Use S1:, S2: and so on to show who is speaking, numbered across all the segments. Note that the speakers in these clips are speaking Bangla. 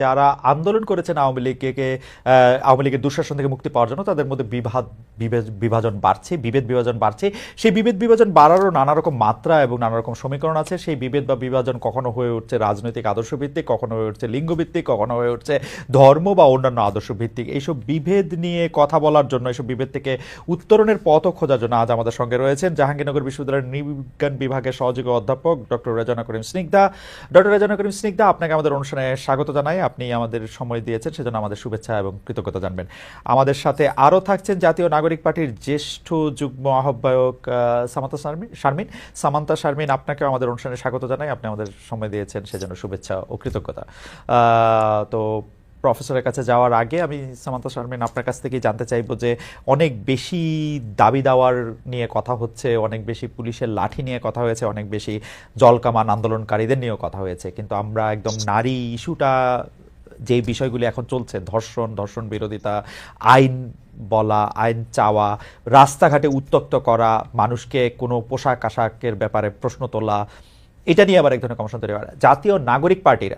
S1: যারা আন্দোলন করেছেন আওয়ামী লীগের দুঃশাসন থেকে মুক্তি পাওয়ার জন্য, তাদের মধ্যে বিভাজন বাড়ছে, বিভেদ বিভাজন বাড়ছে। সেই বিভেদ বিভাজন বাড়ারও নানা রকম মাত্রা এবং নানা রকম সমীকরণ আছে। সেই বিভেদ বা বিভাজন কখনো হয়ে উঠছে রাজনৈতিক আদর্শ ভিত্তিক, কখনো হয়ে উঠছে লিঙ্গ ভিত্তিক, কখনো হয়ে উঠছে ধর্ম বা অন্যান্য আদর্শ ভিত্তিক। এইসব বিভেদ নিয়ে কথা বলার জন্য, এইসব বিভেদ থেকে উত্তরণের পথও খোঁজার জন্য আজ আমাদের সঙ্গে রয়েছেন জাহাঙ্গীরনগর বিশ্ববিদ্যালয়ের নৃবিজ্ঞান বিভাগের সহযোগী অধ্যাপক ডক্টর রেজানা করিম স্নিগ্ধা। ডক্টর রেজানা করিম স্নিগ্ধা, আপনাকে আমাদের অনুষ্ঠানে স্বাগত জানাই। আপনি আমাদের সময় দিয়েছেন, সেজন্য আমাদের শুভেচ্ছা এবং কৃতজ্ঞতা জানবেন। আমাদের সাথে আরও থাকছেন জাতীয় নাগরিক পার্টির জ্যেষ্ঠ যুগ্ম আহ্বায়ক সামান্তা শারমিন। আপনাকেও আমাদের অনুষ্ঠানে স্বাগত জানাই। আপনি আমাদের সময় দিয়েছেন, সেজন্য শুভেচ্ছা ও কৃতজ্ঞতা। তো প্রফেসরের কাছে যাওয়ার আগে আমি সামান্তা শারমিন আপনার কাছ থেকে জানতে চাইবো যে অনেক বেশি দাবি দাওয়ার নিয়ে কথা হচ্ছে, অনেক বেশি পুলিশের লাঠি নিয়ে কথা হয়েছে, অনেক বেশি জলকামান আন্দোলনকারীদের নিয়েও কথা হয়েছে, কিন্তু আমরা একদম নারী ইস্যুটা, যে বিষয়গুলি এখন চলছে, ধর্ষণ বিরোধিতা, আইন বলা, আইন চাওয়া, রাস্তাঘাটে উত্তক্ত করা, মানুষকে কোনো পোশাক আশাকের ব্যাপারে প্রশ্ন তোলা, এটা নিয়ে আবার এক ধরনের কমিশন তৈরি করা। জাতীয় নাগরিক পার্টির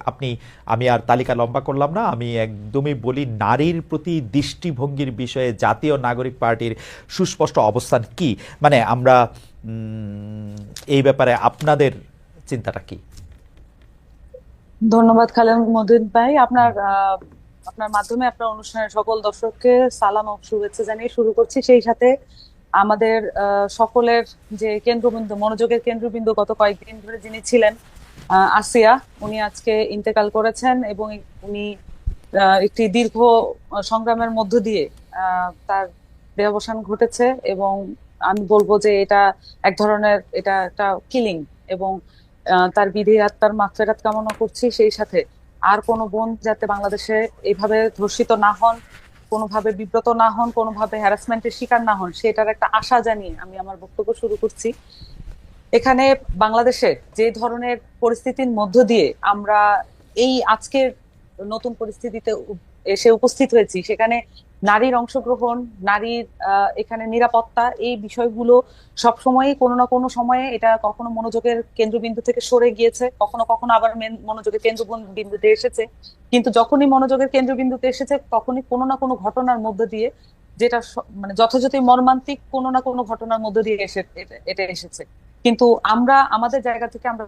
S1: আমি আর তালিকা লম্বা করলাম না, আমি একদমই বলি নারীর প্রতি দৃষ্টিভঙ্গির বিষয়ে জাতীয় নাগরিক পার্টির সুস্পষ্ট অবস্থান কি, মানে আমরা এই ব্যাপারে আপনাদের চিন্তাটা কি?
S2: ধন্যবাদ খালেদ মহিউদ্দিন ভাই। আপনার মাধ্যমে আপনার অনুষ্ঠানের সকল দর্শককে সালাম ও শুভেচ্ছা জানিয়ে শুরু করছি। সেই সাথে আমাদের সকলের যে কেন্দ্রবিন্দু, মনোযোগের কেন্দ্রবিন্দু গত কয়েকদিন ধরে যিনি ছিলেন, আসিয়া, উনি আজকে ইন্তেকাল করেছেন এবং উনি একটি দীর্ঘ সংগ্রামের মধ্য দিয়ে তার দেহাবসান ঘটেছে। এবং আমি বলবো যে এটা এটা একটা কিলিং, এবং তার বিধি আত্মার মাগফিরাত কামনা করছি। সেই সাথে আর কোনো বোন যাতে বাংলাদেশে এইভাবে ধর্ষিত না হন, কোনোভাবে বিব্রত না হন, কোনোভাবে হ্যারাসমেন্টের শিকার না হন, সেটার একটা আশা জানিয়ে আমি আমার বক্তব্য শুরু করছি। এখানে বাংলাদেশে যে ধরনের পরিস্থিতির মধ্য দিয়ে আমরা এই আজকের নতুন পরিস্থিতিতে এসে উপস্থিত হয়েছি, সেখানে নারীর অংশগ্রহণ, নারীর এখানে নিরাপত্তা, এই বিষয়গুলো সবসময়ই কোনো না কোনো সময়ে এটা কখনো মনোযোগের কেন্দ্রবিন্দু থেকে সরে গিয়েছে, কখনো কখনো আবার মনোযোগের কেন্দ্রবিন্দুতে এসেছে। কিন্তু যখনই মনোযোগের কেন্দ্রবিন্দুতে এসেছে, তখনই কোনো না কোনো ঘটনার মধ্য দিয়ে, যেটা মানে যথাযথ মর্মান্তিক কোনো না কোনো ঘটনার মধ্য দিয়ে এটা এসেছে। কিন্তু আমরা আমাদের জায়গা থেকে আমরা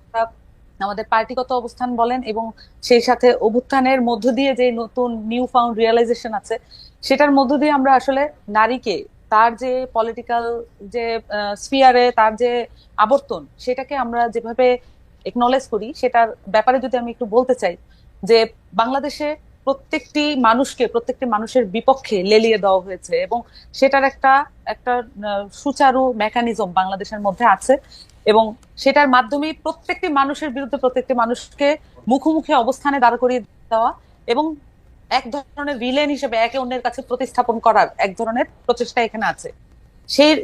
S2: আমাদের পার্টিগত অবস্থান বলেন এবং সেই সাথে অভ্যুত্থানের মধ্য দিয়ে যে নতুন নিউ ফাউন্ড রিয়েলাইজেশন আছে, সেটার মধ্য দিয়ে আমরা আসলে নারীকে তার যে পলিটিক্যাল যে স্ফিয়ারে তার যে আবর্তন, সেটাকে আমরা যেভাবে একনলেজ করি, সেটার ব্যাপারে যদি আমি একটু বলতে চাই যে বাংলাদেশে প্রত্যেকটি মানুষের বিপক্ষে লেলিয়ে দেওয়া হয়েছে, এবং সেটার একটা একটা সুচারু মেকানিজম বাংলাদেশের মধ্যে আছে। এবং সেটার মাধ্যমে প্রত্যেকটি মানুষের বিরুদ্ধে প্রত্যেকটি মানুষকে মুখোমুখি অবস্থানে দাঁড় করিয়ে দেওয়া এবং এক ধরনের ভিলেন হিসেবে একে অন্যের কাছে প্রতিস্থাপন করার এক ধরনের প্রচেষ্টা এখানে আছে।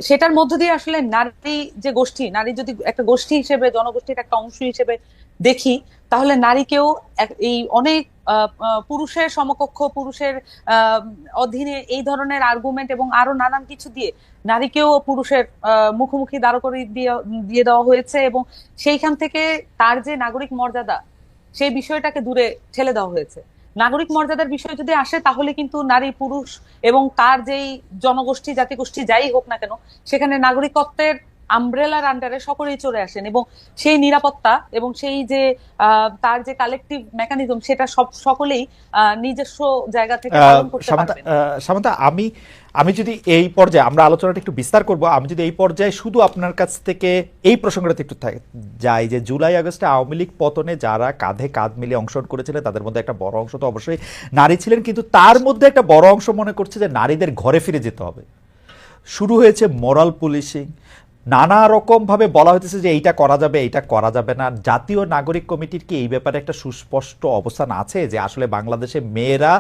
S2: সেটার মধ্য দিয়ে আসলে নারী যে গোষ্ঠী, নারী যদি একটা গোষ্ঠী হিসেবে, জনগোষ্ঠীর একটা অংশ হিসেবে দেখি, তাহলে নারীকেও এই অনেক পুরুষের সমকক্ষ, পুরুষের অধীনে এই ধরনের আর্গুমেন্ট এবং আরো নানান কিছু দিয়ে নারীকেও পুরুষের মুখোমুখি দাঁড় করিয়ে দিয়ে দেওয়া হয়েছে। এবং সেইখান থেকে তার যে নাগরিক মর্যাদা, সেই বিষয়টাকে দূরে ঠেলে দেওয়া হয়েছে। নাগরিক মর্যাদার বিষয় যদি আসে, তাহলে কিন্তু নারী পুরুষ এবং তার যেই জনগোষ্ঠী জাতিগোষ্ঠী যাই হোক না কেন, সেখানে নাগরিকত্বের আমব্রেলার আন্ডারে সকলেই চলে আসেন, এবং সেই নিরাপত্তা এবং সেই যে তার যে কালেকটিভ মেকানিজম, সেটা সকলেই নিজস্ব জায়গা থেকে পালন করতে পারবেন।
S1: সামান্তা, আমি যদি এই পর্যায়ে, আমরা আলোচনাটা একটু বিস্তার করব, আমি যদি এই পর্যায়ে শুধু আপনার কাছ থেকে এই প্রসঙ্গটা একটু যাই, যে জুলাই আগস্টে আওয়ামী লীগ পতনে যারা কাঁধে কাঁধ মিলিয়ে অংশগ্রহণ করেছিলেন, তাদের মধ্যে একটা বড় অংশ তো অবশ্যই নারী ছিলেন, কিন্তু তার মধ্যে একটা বড় অংশ মনে করছে যে নারীদের ঘরে ফিরে যেতে হবে। শুরু হয়েছে মোরাল পুলিশিং, নানা রকম ভাবে বলা হইতেছে যে এইটা করা যাবে, এইটা করা যাবে না। জাতীয় নাগরিক কমিটির কি এই ব্যাপারে একটা সুস্পষ্ট অবস্থান আছে যে আসলে বাংলাদেশে মেয়েরা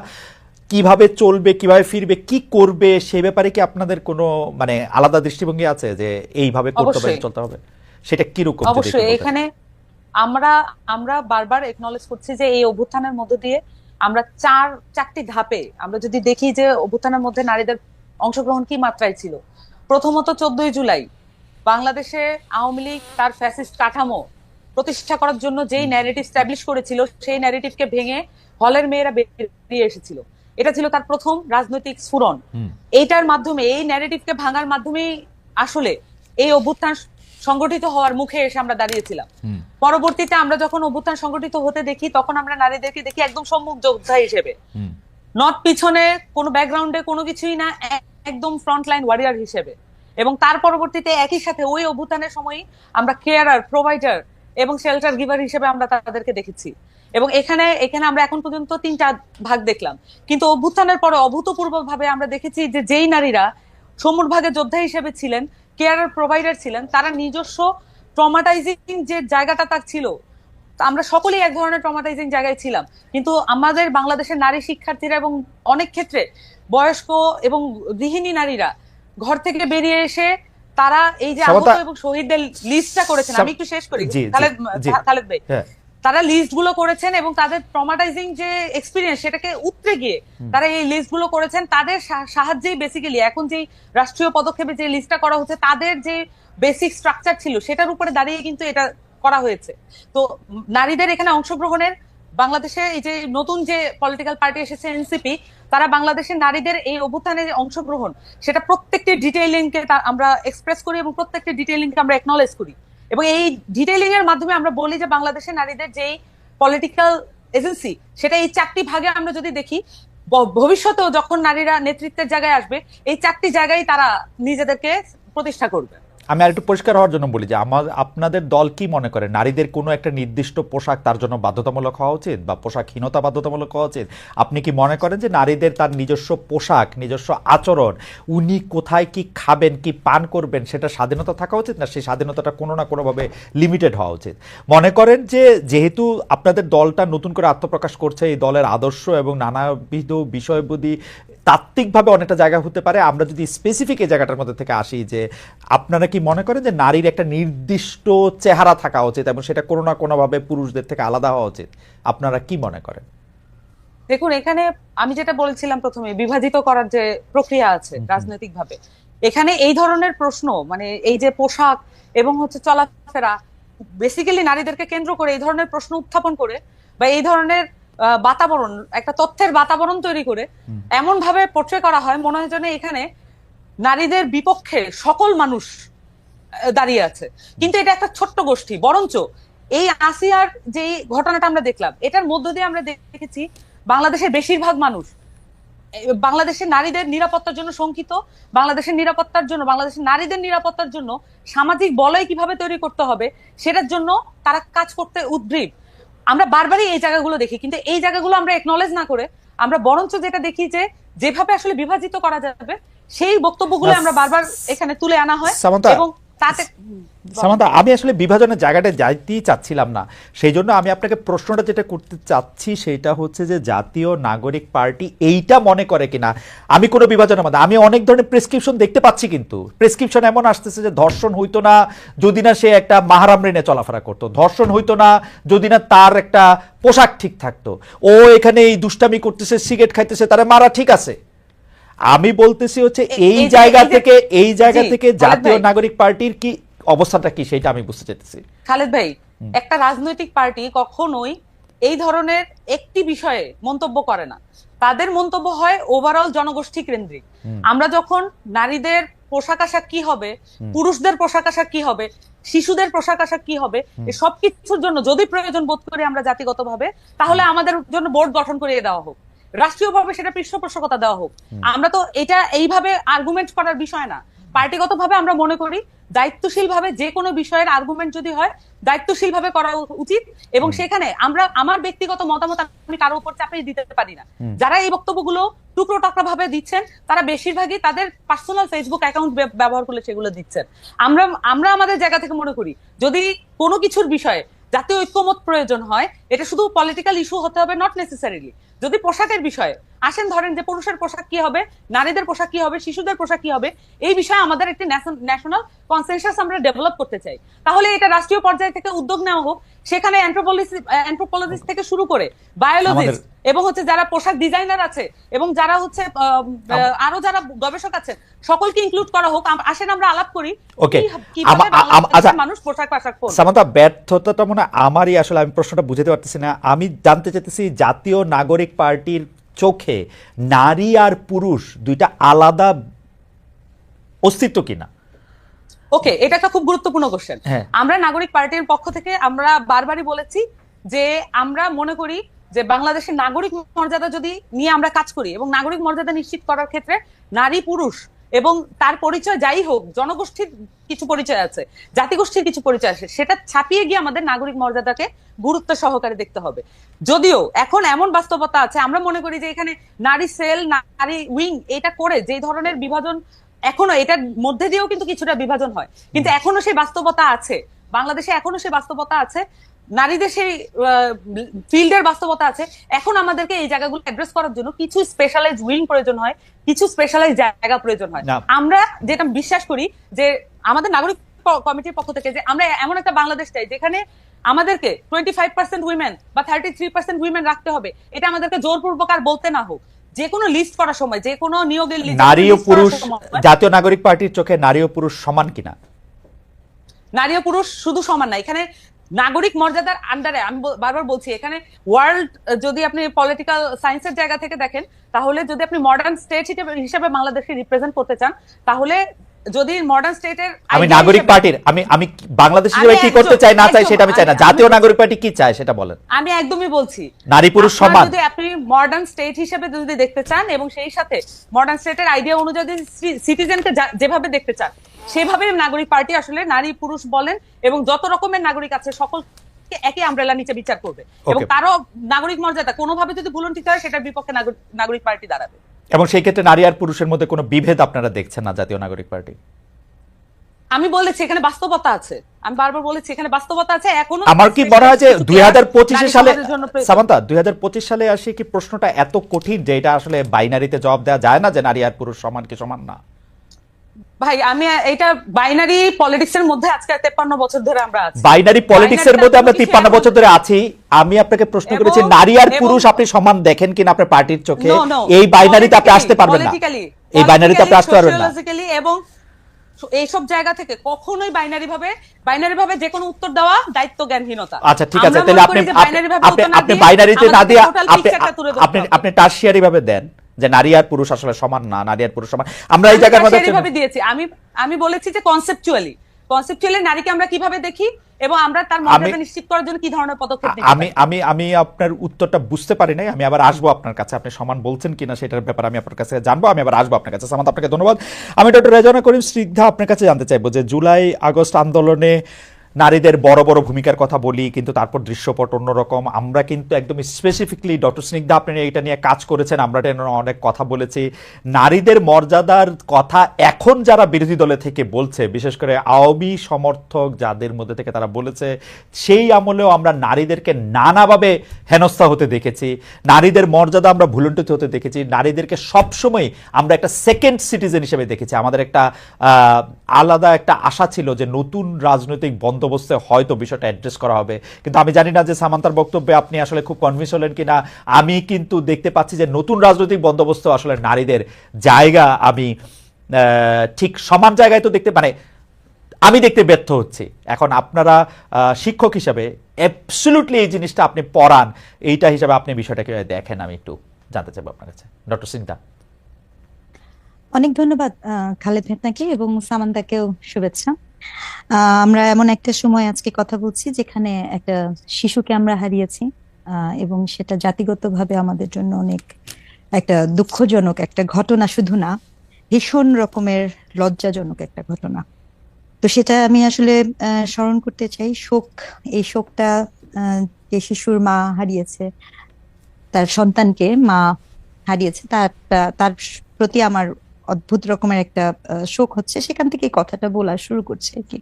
S1: কিভাবে চলবে, কিভাবে ফিরবে, কি করবে, সে ব্যাপারে কি আপনাদের কোনো মানে আলাদা দৃষ্টিভঙ্গি আছে যে এইভাবে করতে হবে, চলতে হবে? সেটা কিরকম?
S2: অবশ্যই এখানে আমরা আমরা বারবার একনলেজ করছি যে এই অভ্যুত্থানের মধ্য দিয়ে আমরা চারটি ধাপে আমরা যদি দেখি যে অভ্যুত্থানের মধ্যে নারীদের অংশগ্রহণ কি মাত্রায় ছিল। প্রথমত 14ই জুলাই বাংলাদেশে আওয়ামী লীগ তার ফ্যাসিস্ট কাঠামো প্রতিষ্ঠা করার জন্য যেই ন্যারেটিভ স্ট্যাবলিশ করেছিল সেই ন্যারেটিভকে ভেঙে হলের মেয়েরা বেরিয়ে এসেছিল। এটা ছিল তার প্রথম রাজনৈতিক স্ফুরণ। এইটার মাধ্যমে, এই ন্যারেটিভকে ভাঙার মাধ্যমেই আসলে এই অভ্যুত্থান সংগঠিত হওয়ার মুখে এসে আমরা দাঁড়িয়েছিলাম। পরবর্তীতে আমরা যখন অভ্যুত্থান সংগঠিত হতে দেখি, তখন আমরা নারীদেরকে দেখি একদম সম্মুখ যোদ্ধা হিসেবে, নট পিছনে কোনো ব্যাকগ্রাউন্ডে কোনো কিছুই না, একদম ফ্রন্টলাইন ওয়ারিয়ার হিসেবে। এবং তার পরবর্তীতে একই সাথে ওই অভ্যুত্থানের সময়ই আমরা কেয়ারার, প্রোভাইডার এবং শেল্টার গিভার হিসেবে আমরা তাদেরকে দেখেছি। এবং এখানে আমরা এখন পর্যন্ত 3টা ভাগ দেখলাম, কিন্তু অভ্যুত্থানের পরে অভূতপূর্ব ভাবে আমরা দেখেছি যে যেই নারীরা সম্মুখ ভাগে যোদ্ধা হিসেবে ছিলেন, কেয়ারার, প্রোভাইডার ছিলেন, তারা নিজস্ব ট্রমাটাইজিং যে জায়গাটা তার ছিল, আমরা সকলেই এক ধরনের ট্রমাটাইজিং জায়গায় ছিলাম, কিন্তু আমাদের বাংলাদেশের নারী শিক্ষার্থীরা এবং অনেক ক্ষেত্রে বয়স্ক এবং গৃহিণী নারীরা ঘর থেকে বেরিয়ে এসে তারা এই যে আহত এবং শহীদদের লিস্টটা করেছেন, আমি একটু শেষ করি খালেদ ভাই, তারা লিস্ট গুলো করেছেন এবং তাদের ট্রমাটাইজিং যে এক্সপিরিয়েন্স সেটাকে উতরে গিয়ে তারা এই লিস্ট গুলো করেছেন। তাদের সাহায্যেই বেসিক্যালি এখন যে রাষ্ট্রীয় পদক্ষেপে যে লিস্টটা করা হচ্ছে, তাদের যে বেসিক স্ট্রাকচার ছিল সেটার উপরে দাঁড়িয়ে কিন্তু এটা করা হয়েছে। তো নারীদের এখানে অংশগ্রহণের, বাংলাদেশে এই যে নতুন যে পলিটিক্যাল পার্টি এসেছে এনসিপি, তারা বাংলাদেশের নারীদের এই অভ্যুত্থানে যে অংশগ্রহণ, সেটা প্রত্যেকটি ডিটেইলিংকে আমরা এক্সপ্রেস করি এবং প্রত্যেকটি ডিটেইলিংকে আমরা একনলেজ করি। এবং এই ডিটেইলিং এর মাধ্যমে আমরা বলি যে বাংলাদেশের নারীদের যেই পলিটিক্যাল এজেন্সি, সেটা এই 4টি ভাগে আমরা যদি দেখি, ভবিষ্যতেও যখন নারীরা নেতৃত্বের জায়গায় আসবে, এই 4টি জায়গায় তারা নিজেদেরকে প্রতিষ্ঠা করবে।
S1: আমি আর একটু পরিষ্কার হওয়ার জন্য বলি যে আপনাদের দল কি মনে করে, নারীদের কোনো একটা নির্দিষ্ট পোশাক তার জন্য বাধ্যতামূলক হওয়া উচিত বা পোশাকহীনতা বাধ্যতামূলক হওয়া উচিত? আপনি কি মনে করেন যে নারীদের তার নিজস্ব পোশাক, নিজস্ব আচরণ, উনি কোথায় কি খাবেন, কি পান করবেন, সেটা স্বাধীনতা থাকা উচিত, না সেই স্বাধীনতাটা কোনো না কোনোভাবে লিমিটেড হওয়া উচিত? মনে করেন যে যেহেতু আপনাদের দলটা নতুন করে আত্মপ্রকাশ করছে, এই দলের আদর্শ এবং নানাবিধ বিষয়বুদ্ধি তাত্ত্বিকভাবে অনেকটা জায়গা হতে পারে, আমরা যদি স্পেসিফিক এই জায়গাটার মধ্যে থেকে আসি, যে আপনারা কি মনে করেন যে নারীর একটা নির্দিষ্ট চেহারা থাকা উচিত এবং সেটা কোনো না কোনোভাবে পুরুষদের থেকে আলাদা হওয়া উচিত? আপনারা কি মনে করেন?
S2: দেখুন, এখানে আমি যেটা বলছিলাম প্রথমে, বিভাজিত করার যে প্রক্রিয়া আছে রাজনৈতিক ভাবে, এখানে এই ধরনের প্রশ্ন, মানে এই যে পোশাক এবং চলাফেরা, বেসিক্যালি নারীদেরকে কেন্দ্র করে এই ধরনের প্রশ্ন উত্থাপন করে বা এই ধরনের বাতাবরণ, একটা তথ্যের বাতাবরণ তৈরি করে এমন ভাবে পোট্রে করা হয়, মনে হয় যেন এখানে নারীদের বিপক্ষে সকল মানুষ দাঁড়িয়ে আছে। কিন্তু এটা একটা ছোট্ট গোষ্ঠী। বরঞ্চ এই আসিয়ার যে ঘটনাটা আমরা দেখলাম, এটার মধ্য দিয়ে আমরা দেখেছি বাংলাদেশের বেশিরভাগ মানুষ বাংলাদেশের নারীদের নিরাপত্তার জন্য শঙ্কিত, বাংলাদেশের নিরাপত্তার জন্য, বাংলাদেশের নারীদের নিরাপত্তার জন্য সামাজিক বলয় কিভাবে তৈরি করতে হবে সেটার জন্য তারা কাজ করতে উদ্গ্রীব। আমরা বারবারই এই জায়গাগুলো দেখি, কিন্তু এই জায়গাগুলো আমরা একনলেজ না করে আমরা বরঞ্চ যেটা দেখি যে যেভাবে আসলে বিভাজিত করা যাবে সেই বক্তব্যগুলো আমরা বারবার এখানে তুলে আনা হয়। এবং তাতে
S1: সামান্তা, আমি আসলে বিভাজনের জায়গাটা যাইতেই চাচ্ছিলাম না, সেই জন্য আমি আপনাকে প্রশ্নটা যেটা করতে চাচ্ছি সেটা হচ্ছে যে জাতীয় নাগরিক পার্টি এইটা মনে করে কিনা। আমি কোনো বিভাজনের মধ্যে, আমি অনেক ধরনের প্রেসক্রিপশন দেখতে পাচ্ছি, কিন্তু প্রেসক্রিপশন এমন আসতেছে যে ধর্ষণ হইতো না যদি না সে একটা মাহারাম রেনে চলাফেরা করতো, ধর্ষণ হইতো না যদি না তার একটা পোশাক ঠিক থাকতো, ও এখানে এই দুষ্টামি করতেছে, সিগারেট খাইতেছে, তারা মারা ঠিক আছে। আমি বলতেছি হচ্ছে এই জায়গা থেকে জাতীয় নাগরিক পার্টির কি অবস্থাটা কি সেটা আমি বুঝতে চাইতেছি।
S2: খালেদ ভাই, একটা রাজনৈতিক পার্টি কখনোই এই ধরনের একটি বিষয়ে মন্তব্য করে না, তাদের মন্তব্য হয় ওভারঅল জনগোষ্ঠী কেন্দ্রিক। আমরা যখন নারীদের পোশাক আশাক কি হবে, পুরুষদের পোশাক আশাক কি হবে, শিশুদের পোশাক আশাক কি হবে, এই সবকিছুর জন্য যদি প্রয়োজন বোধ করি আমরা জাতিগতভাবে, তাহলে আমাদের জন্য বোর্ড গঠন করিয়ে দেওয়া হোক, রাষ্ট্রীয়ভাবে সেটা পৃষ্ঠপোষকতা দেওয়া হোক। আমরা তো এটা এইভাবে আর্গুমেন্ট করার বিষয় না, পার্টিগতভাবে আমরা মনে করি দায়িত্বশীল ভাবে যে কোনো বিষয়ের আর্গুমেন্ট যদি হয় দায়িত্বশীল ভাবে করা উচিত। এবং সেখানে আমার ব্যক্তিগত মতামত আমি কারো উপর চাপিয়ে দিতে পারি না। যারা এই বক্তব্যগুলো টুকরো টাকরা ভাবে দিচ্ছেন তারা বেশিরভাগই তাদের পার্সোনাল ফেসবুক অ্যাকাউন্ট ব্যবহার করলে সেগুলো দিচ্ছেন। আমরা আমাদের জায়গা থেকে মনে করি যদি কোনো কিছুর বিষয়ে জাতীয় ঐক্যমত প্রয়োজন হয়, এটা শুধু পলিটিক্যাল ইস্যু হতে হবে নট নেসেসারিলি। যদি পোশাকের বিষয়ে আসেন, ধরেন যে পুরুষের পোশাক কি হবে, নারীদের পোশাক কি হবে, শিশুদের পোশাক কি হবে, এই বিষয়ে আমাদের একটি ন্যাশনাল কনসেনসাস আমরা ডেভেলপ করতে চাই, তাহলে এটা রাষ্ট্রীয় পর্যায় থেকে উদ্যোগ নেওয়া হোক সেখানে অ্যানথ্রোপোলজিস্ট থেকে শুরু করে বায়োলজিস্ট এবং হচ্ছে যারা পোশাক ডিজাইনার আছে এবং যারা হচ্ছে আরো যারা গবেষক আছেন সকলকে ইনক্লুড করা হোক। আসেন আমরা আলাপ করি কিভাবে বাংলাদেশের মানুষ পোশাক পরবে।
S1: সামান্তা, ব্যর্থতাটা মনে হয় আমারই, আসলে আমি প্রশ্নটা বুঝতে পারতেছি না। আমি জানতে চাইতেছি জাতীয় নাগরিক পার্টির চোখে নারী আর পুরুষ দুইটা আলাদা অস্তিত্ব কিনা?
S2: ওকে, এটা একটা খুব গুরুত্বপূর্ণ কোশ্চেন। আমরা নাগরিক পার্টির পক্ষ থেকে আমরা বারবারই বলেছি যে আমরা মনে করি যে বাংলাদেশের নাগরিক মর্যাদা যদি নিয়ে আমরা কাজ করি এবং নাগরিক মর্যাদা নিশ্চিত করার ক্ষেত্রে নারী পুরুষ এবং তার পরিচয় যাই হোক, জনগোষ্ঠীর কিছু পরিচয় আছে, জাতিগোষ্ঠীর কিছু পরিচয় আছে, সেটা ছাপিয়ে গিয়ে আমাদের নাগরিক মর্যাদাকে গুরুত্ব সহকারে দেখতে হবে। যদিও এখন এমন বাস্তবতা আছে, আমরা মনে করি যে এখানে নারী সেল, নারী উইং এটা করে যে ধরনের বিভাজন এখনো, এটার মধ্যে দিয়েও কিন্তু কিছুটা বিভাজন হয়, কিন্তু এখনো সেই বাস্তবতা আছে বাংলাদেশে, এখনো সেই বাস্তবতা আছে, নারীদের সেই ফিল্ডের বাস্তবতা আছে। এখন আমাদেরকে এই জায়গাগুলো অ্যাড্রেস করার জন্য কিছু স্পেশালাইজ উইং প্রয়োজন হয়, কিছু স্পেশালাইজ জায়গা প্রয়োজন হয়। আমরা যেটা বিশ্বাস করি যে আমাদের নাগরিক কমিটির পক্ষ থেকে যে আমরা এমন একটা বাংলাদেশ চাই যেখানে আমাদেরকে 25% উইমেন বা 33% উইমেন রাখতে হবে। এটা আমাদেরকে জোরপূর্বক আর বলতে না হোক, যে কোনো লিস্ট করার সময়, যে কোনো নিয়োগের লিস্ট,
S1: নারী ও পুরুষ, জাতীয় নাগরিক পার্টির চোখে নারী ও পুরুষ সমান কিনা?
S2: নারী ও পুরুষ শুধু সমান না, এখানে নাগরিক মর্যাদার আন্ডারে, আমি বারবার বলছি, এখানে ওয়ার্ল্ড যদি আপনি পলিটিক্যাল সায়েন্সের জায়গা থেকে দেখেন, তাহলে যদি আপনি মডার্ন স্টেট হিসেবে বাংলাদেশকে রিপ্রেজেন্ট করতে চান, তাহলে যদি মডার্ন স্টেটের
S1: আমি নাগরিক পার্টির আমি বাংলাদেশ হিসেবে কি করতে চাই না চাই সেটা আমি চাই না, জাতীয় নাগরিক পার্টি কি চায় সেটা বলেন।
S2: আমি একদমই বলছি
S1: নারী পুরুষ সমান।
S2: যদি আপনি মডার্ন স্টেট হিসেবে যদি দেখতে চান এবং সেই সাথে মডার্ন স্টেটের আইডিয়া অনুযায়ী সিটিজেনকে যেভাবে দেখতে চান, সেভাবে নাগরিক পার্টি আসলে নারী পুরুষ বলেন এবং যত রকমের নাগরিক আছে সকলকে একই আমব্রেলা নিচে বিচার করবে এবং কারো নাগরিক মর্যাদা কোনোভাবে যদি ভুলন্ঠিত হয় সেটার বিপক্ষে নাগরিক পার্টি দাঁড়াবে।
S1: এবং সেই ক্ষেত্রে নারী আর পুরুষের মধ্যে কোনো বিভেদ আপনারা দেখছেন না জাতীয় নাগরিক পার্টি?
S2: আমি বলেছি এখানে বাস্তবতা আছে, আমি বারবার বলেছি এখানে বাস্তবতা আছে। এখনো
S1: আমার কি মনে হয় যে 2025 সালে, সামান্তা 2025 সালে আসি কি প্রশ্নটা এত কঠিন যে এটা আসলে বাইনারিতে জবাব দেওয়া যায় না যে নারী আর পুরুষ সমান কি সমান না?
S2: ভাই আমি এটা বাইনারি পলিটিক্স এর মধ্যে আজকে 53 বছর ধরে আমরা আছি,
S1: বাইনারি পলিটিক্স এর মধ্যে আমরা 53 বছর ধরে আছি। আমি আপনাকে প্রশ্ন করেছি নারী আর পুরুষ আপনি সমান দেখেন কিনা আপনার পার্টির চোখে? এই বাইনারিতে আপনি আসতে পারবেন না, এই বাইনারিতে আপনি আসতে পারবেন না।
S2: এবং এইসব জায়গা থেকে কখনোই বাইনারি ভাবে যে কোনো উত্তর দেওয়া দায়িত্ব জ্ঞানহীনতা।
S1: আচ্ছা ঠিক আছে, তাহলে আপনি বাইনারিতে না দিয়ে আপনি টারশিয়ারি ভাবে দেন যে নারী আর পুরুষ আসলে সমান না, নারী আর পুরুষ সমান। আমরা এই জায়গার মধ্যে
S2: ভাবে দিয়েছি, আমি বলেছি যে কনসেপচুয়ালি নারীকে আমরা কিভাবে দেখি এবং আমরা তার মর্যাদা নিশ্চিত করার জন্য কি ধরনের পদক্ষেপ নিতে পারি।
S1: আমি আপনার উত্তরটা বুঝতে পারি নাই, আমি আবার আসবো আপনার কাছে, আপনি সমান বলছেন কিনা সেটার ব্যাপারে আমি আপনার কাছে জানবো, আমি আবার আসবো আপনার কাছে। সামান্ত আপনাকে ধন্যবাদ। আমি ডক্টর রেজওয়ানা করিম স্নিগ্ধা আপনার কাছে জানতে চাইবো যে জুলাই আগস্ট আন্দোলনে নারীদের বড় বড় ভূমিকার কথা বলি, কিন্তু তারপর দৃশ্যপট অন্যরকম। আমরা কিন্তু একদম স্পেসিফিকলি ডক্টর স্নিগ্ধা আপনি এটা নিয়ে কাজ করেছেন, আমরা এটা অনেক কথা বলেছি। নারীদের মর্যাদার কথা এখন যারা বিরোধী দলে থেকে বলছে, বিশেষ করে আওয়ামী সমর্থক যাদের মধ্যে থেকে তারা বলেছে, সেই আমলেও আমরা নারীদেরকে নানাভাবে হেনস্থা হতে দেখেছি, নারীদের মর্যাদা আমরা ভুলুণ্ঠিত হতে দেখেছি, নারীদেরকে সবসময় আমরা একটা সেকেন্ড সিটিজেন হিসেবে দেখেছি। আমাদের একটা আলাদা একটা আশা ছিল যে নতুন রাজনৈতিক বন্দোবস্তে হয়তো বিষয়টা অ্যাড্রেস করা হবে, কিন্তু আমি জানি না যে সামান্তার বক্তব্যে আপনি আসলে খুব কনভিন্স হলেন কিনা। আমি কিন্তু দেখতে পাচ্ছি যে নতুন রাজনৈতিক বন্দোবস্ত আসলে নারীদের জায়গা আমি ঠিক সমান জায়গায় তো দেখতে, মানে আমি দেখতে ব্যর্থ হচ্ছি। এখন আপনারা শিক্ষক হিসাবে অ্যাবসলিউটলি এই জিনিসটা আপনি পড়ান, এইটা হিসাবে আপনি বিষয়টাকে দেখেন, আমি একটু জানতে চাইবো আপনার কাছে। ডক্টর স্নিগ্ধা।
S3: অনেক ধন্যবাদ খালেদ আপনাকে এবং সামান্তাকেও শুভেচ্ছা। আমরা এমন একটা সময় আজকে কথা বলছি যেখানে একটা শিশুকে আমরা হারিয়েছি এবং সেটা জাতিগতভাবে আমাদের জন্য অনেক একটা দুঃখজনক একটা ঘটনা, শুধু না ভীষণ রকমের লজ্জাজনক একটা ঘটনা। তো সেটা আমি আসলে স্মরণ করতে চাই। এই শোকটা যে শিশুর মা হারিয়েছে, তার সন্তানকে মা হারিয়েছে, তার প্রতি আমার অদ্ভুত রকমের একটা শোক হচ্ছে। সেখান থেকে কথাটা বলা শুরু করছে কি,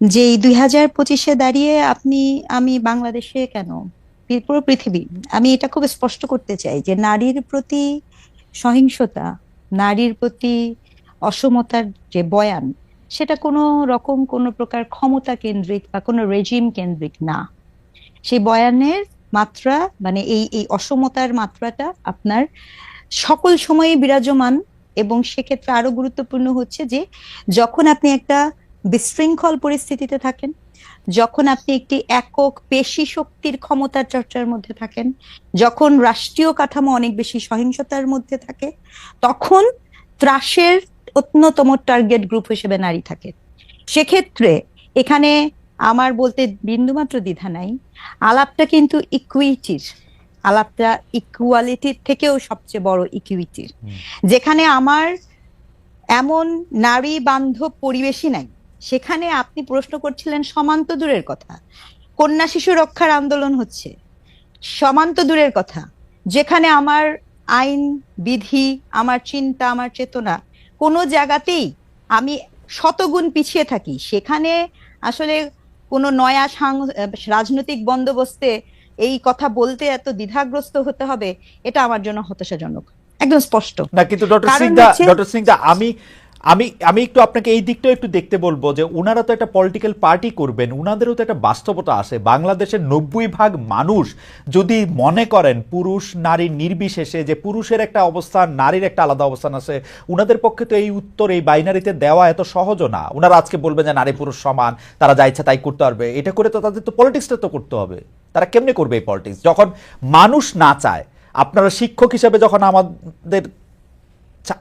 S3: যে 2025-এ দাঁড়িয়ে আমি বাংলাদেশে কেন, পুরো পৃথিবী, আমি এটা খুব স্পষ্ট করতে চাই যে নারীর প্রতি সহিংসতা, নারীর প্রতি অসমতার যে বয়ান, সেটা কোনো রকম কোনো প্রকার ক্ষমতা কেন্দ্রিক বা কোনো রেজিম কেন্দ্রিক না। সেই বয়ানের মাত্রা মানে এই এই অসমতার মাত্রাটা আপনার সকল সময়ে বিরাজমান। এবং সেক্ষেত্রে আরো গুরুত্বপূর্ণ হচ্ছে যে যখন আপনি একটা বিশৃঙ্খল পরিস্থিতিতে থাকেন, যখন আপনি একটি একক পেশি শক্তির ক্ষমতার চর্চার মধ্যে থাকেন, যখন রাষ্ট্রীয় কাঠামো অনেক বেশি সহিংসতার মধ্যে থাকে, তখন ত্রাসের অন্যতম টার্গেট গ্রুপ হিসেবে নারী থাকে। সেক্ষেত্রে এখানে আমার বলতে বিন্দুমাত্র দ্বিধা নাই, আলাপটা কিন্তু ইকুইটির, আলাপটা ইকুয়ালিটির থেকেও সবচেয়ে বড় ইকুইটির, যেখানে আমার এমন নারী বান্ধব পরিবেশই নাই। সেখানে আপনি প্রশ্ন করছিলেন সমান্ত দূরের কথা, কন্যা শিশু রক্ষার আন্দোলন হচ্ছে, সমান্ত দূরের কথা যেখানে আমার আইন বিধি, আমার চিন্তা, আমার চেতনা কোনো জায়গাতেই আমি শতগুণ পিছিয়ে থাকি, সেখানে আসলে কোনো নয়া রাজনৈতিক বন্দোবস্তে এই কথা বলতে এত দ্বিধাগ্রস্ত হতে হবে, এটা আমার জন্য হতাশাজনক, একদম স্পষ্ট।
S1: না কিন্তু ডক্টর সিংদা আমি আমি আমি একটু আপনাকে এই দিকটাও একটু দেখতে বলবো যে উনারা তো একটা পলিটিক্যাল পার্টি করবেন, উনাদেরও তো একটা বাস্তবতা আছে। বাংলাদেশের 90% মানুষ যদি মনে করেন পুরুষ নারী নির্বিশেষে যে পুরুষের একটা অবস্থান নারীর একটা আলাদা অবস্থান আছে, উনাদের পক্ষে তো এই উত্তর এই বাইনারিতে দেওয়া এত সহজও না। উনারা আজকে বলবেন যে নারী পুরুষ সমান, তারা যা ইচ্ছা তাই করতে পারবে, এটা করে তো তাদের তো পলিটিক্সটা তো করতে হবে। তারা কেমনে করবে এই পলিটিক্স যখন মানুষ না চায়? আপনারা শিক্ষক হিসেবে যখন আমাদের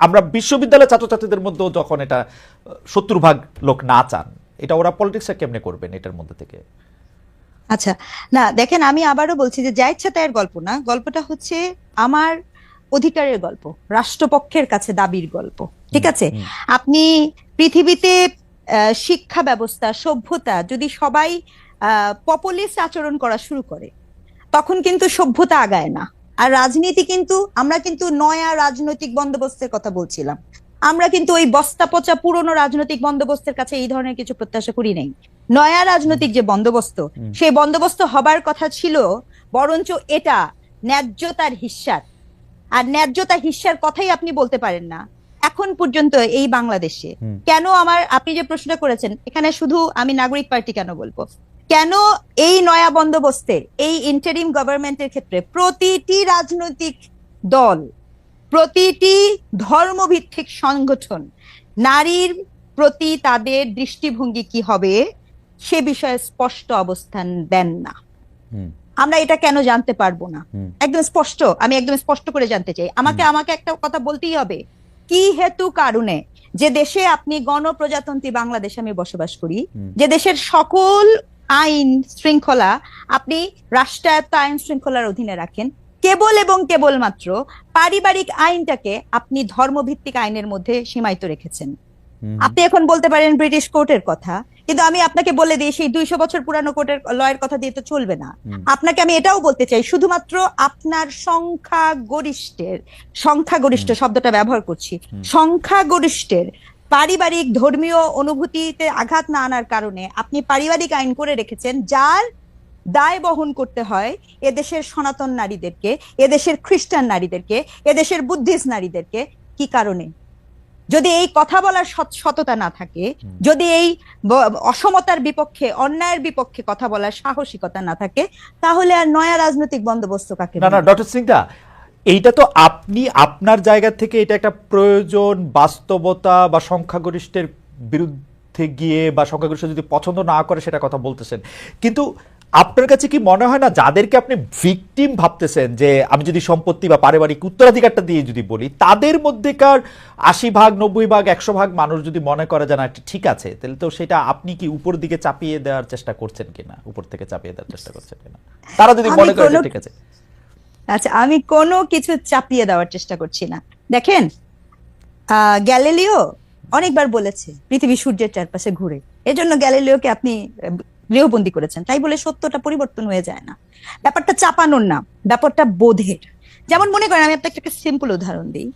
S1: আমরা বিশ্ববিদ্যালয়ের ছাত্রছাত্রীদের মধ্যেও যখন এটা 70% লোক না চান, এটা ওরা পলিটিক্সটা কেমনে করবেন এটার মধ্যে থেকে?
S3: আচ্ছা, না দেখেন, আমি আবারও বলছি যে যা ইচ্ছা তাইয়ের গল্প না, গল্পটা হচ্ছে আমার অধিকারের গল্প, রাষ্ট্রপক্ষের কাছে দাবির গল্প। ঠিক আছে, আপনি পৃথিবীতে শিক্ষা ব্যবস্থা, সভ্যতা যদি সবাই পপুলিস্ট আচরণ করা শুরু করে, তখন কিন্তু সভ্যতা আগায় না। আর রাজনীতি কিন্তু, আমরা কিন্তু নয়া রাজনৈতিক বন্দোবস্তের কথা বলছিলাম, আমরা কিন্তু ওই বস্তা পচা পুরনো রাজনৈতিক বন্দোবস্তের কাছে এই ধরনের কিছু প্রত্যাশা করি নাই। নয়া রাজনৈতিক যে বন্দোবস্ত, সেই বন্দোবস্ত হবার কথা ছিল বরঞ্চ এটা ন্যায্যতার হিস্যার। আর ন্যায্যতা হিস্যার কথাই আপনি বলতে পারেন না এখন পর্যন্ত এই বাংলাদেশে। কেন আপনি যে প্রশ্নটা করেছেন, এখানে শুধু আমি নাগরিক পার্টি কেন বলবো, কেন এই নয়া বন্দোবস্তে এই ইন্টারিম গভর্নমেন্টের ক্ষেত্রে প্রতিটি রাজনৈতিক দল, প্রতিটি ধর্মভিত্তিক সংগঠন নারীর প্রতি তাদের দৃষ্টিভঙ্গি কি হবে সে বিষয়ে স্পষ্ট অবস্থান দেন না? আমরা এটা কেন জানতে পারবো না? একদম স্পষ্ট, আমি একদম স্পষ্ট করে জানতে চাই। আমাকে একটা কথা বলতেই হবে, কি হেতু কারণে যে দেশে আপনি গণপ্রজাতন্ত্রী বাংলাদেশে আমি বসবাস করি, যে দেশের সকল আইন শৃঙ্খলা আপনি রাষ্ট্রায়ত্ত আইন শৃঙ্খলার অধীনে রাখেন, কেবল এবং কেবলমাত্র পারিবারিক আইনটাকে আপনি ধর্মভিত্তিক আইনের মধ্যে সীমায়িত রেখেছেন। আপনি এখন বলতে পারেন ব্রিটিশ কোর্টের কথা, কিন্তু আমি আপনাকে বলে দিই সেই 200 বছর পুরানো কোর্টের লয়ের কথা দিয়ে তো চলবে না। আপনাকে আমি এটাও বলতে চাই, শুধুমাত্র আপনার সংখ্যাগরিষ্ঠ শব্দটা ব্যবহার করছি, সংখ্যাগরিষ্ঠের পারিবারিক ধর্মীয় অনুভূতিতে আঘাত না আনার কারণে আপনি পারিবারিক আইন করে রেখেছেন, যার দায় বহন করতে হয় এদেশের সনাতন নারীদেরকে, এদেশের খ্রিস্টান নারীদেরকে, এদেশের বুদ্ধিস্ট নারীদেরকে। কি কারণে? যদি এই কথা বলার সততা না থাকে, যদি এই অসমতার বিপক্ষে, অন্যায়ের বিপক্ষে কথা বলার সাহসিকতা না থাকে, তাহলে আর নয়া রাজনৈতিক বন্দোবস্ত কাকে?
S1: না ডক্টর সিংদা, এইটা তো আপনি আপনার জায়গা থেকে এটা একটা প্রয়োজন, বাস্তবতা বা সংখ্যাগরিষ্ঠের বিরুদ্ধে গিয়ে বা সংখ্যাগরিষ্ঠ যদি পছন্দ না করে সেটা কথা বলতেছেন, কিন্তু আপনার কাছে কি মনে হয় না যাদেরকে আপনি ভিকটিম ভাবতেছেন, যে আমি যদি সম্পত্তি বা পারিবারিক উত্তরাধিকারটা দিয়ে যদি বলি, তাদের মধ্যেকার 80% 90% 100% মানুষ যদি মনে করে যে না ঠিক আছে, তাহলে তো সেটা আপনি কি উপর দিকে চাপিয়ে দেওয়ার চেষ্টা করছেন কিনা, উপর থেকে চাপিয়ে দেওয়ার চেষ্টা করছেন কিনা, তারা যদি মনে করে ঠিক আছে?
S3: আচ্ছা, আমি কোনো কিছু চাপিয়ে দেওয়ার চেষ্টা করছি না। দেখেন, গ্যালিলিও অনেকবার বলেছে পৃথিবী সূর্যের চারপাশে ঘুরে, এজন্য গ্যালিলিওকে আপনি গৃহবন্দী করেছেন, তাই বলে সত্যটা পরিবর্তন হয়ে যায় না। ব্যাপারটা চাপানোর না, ব্যাপারটা বোধের। যেমন মনে করেন, আমি আপনাকে একটা সিম্পল উদাহরণ দিই।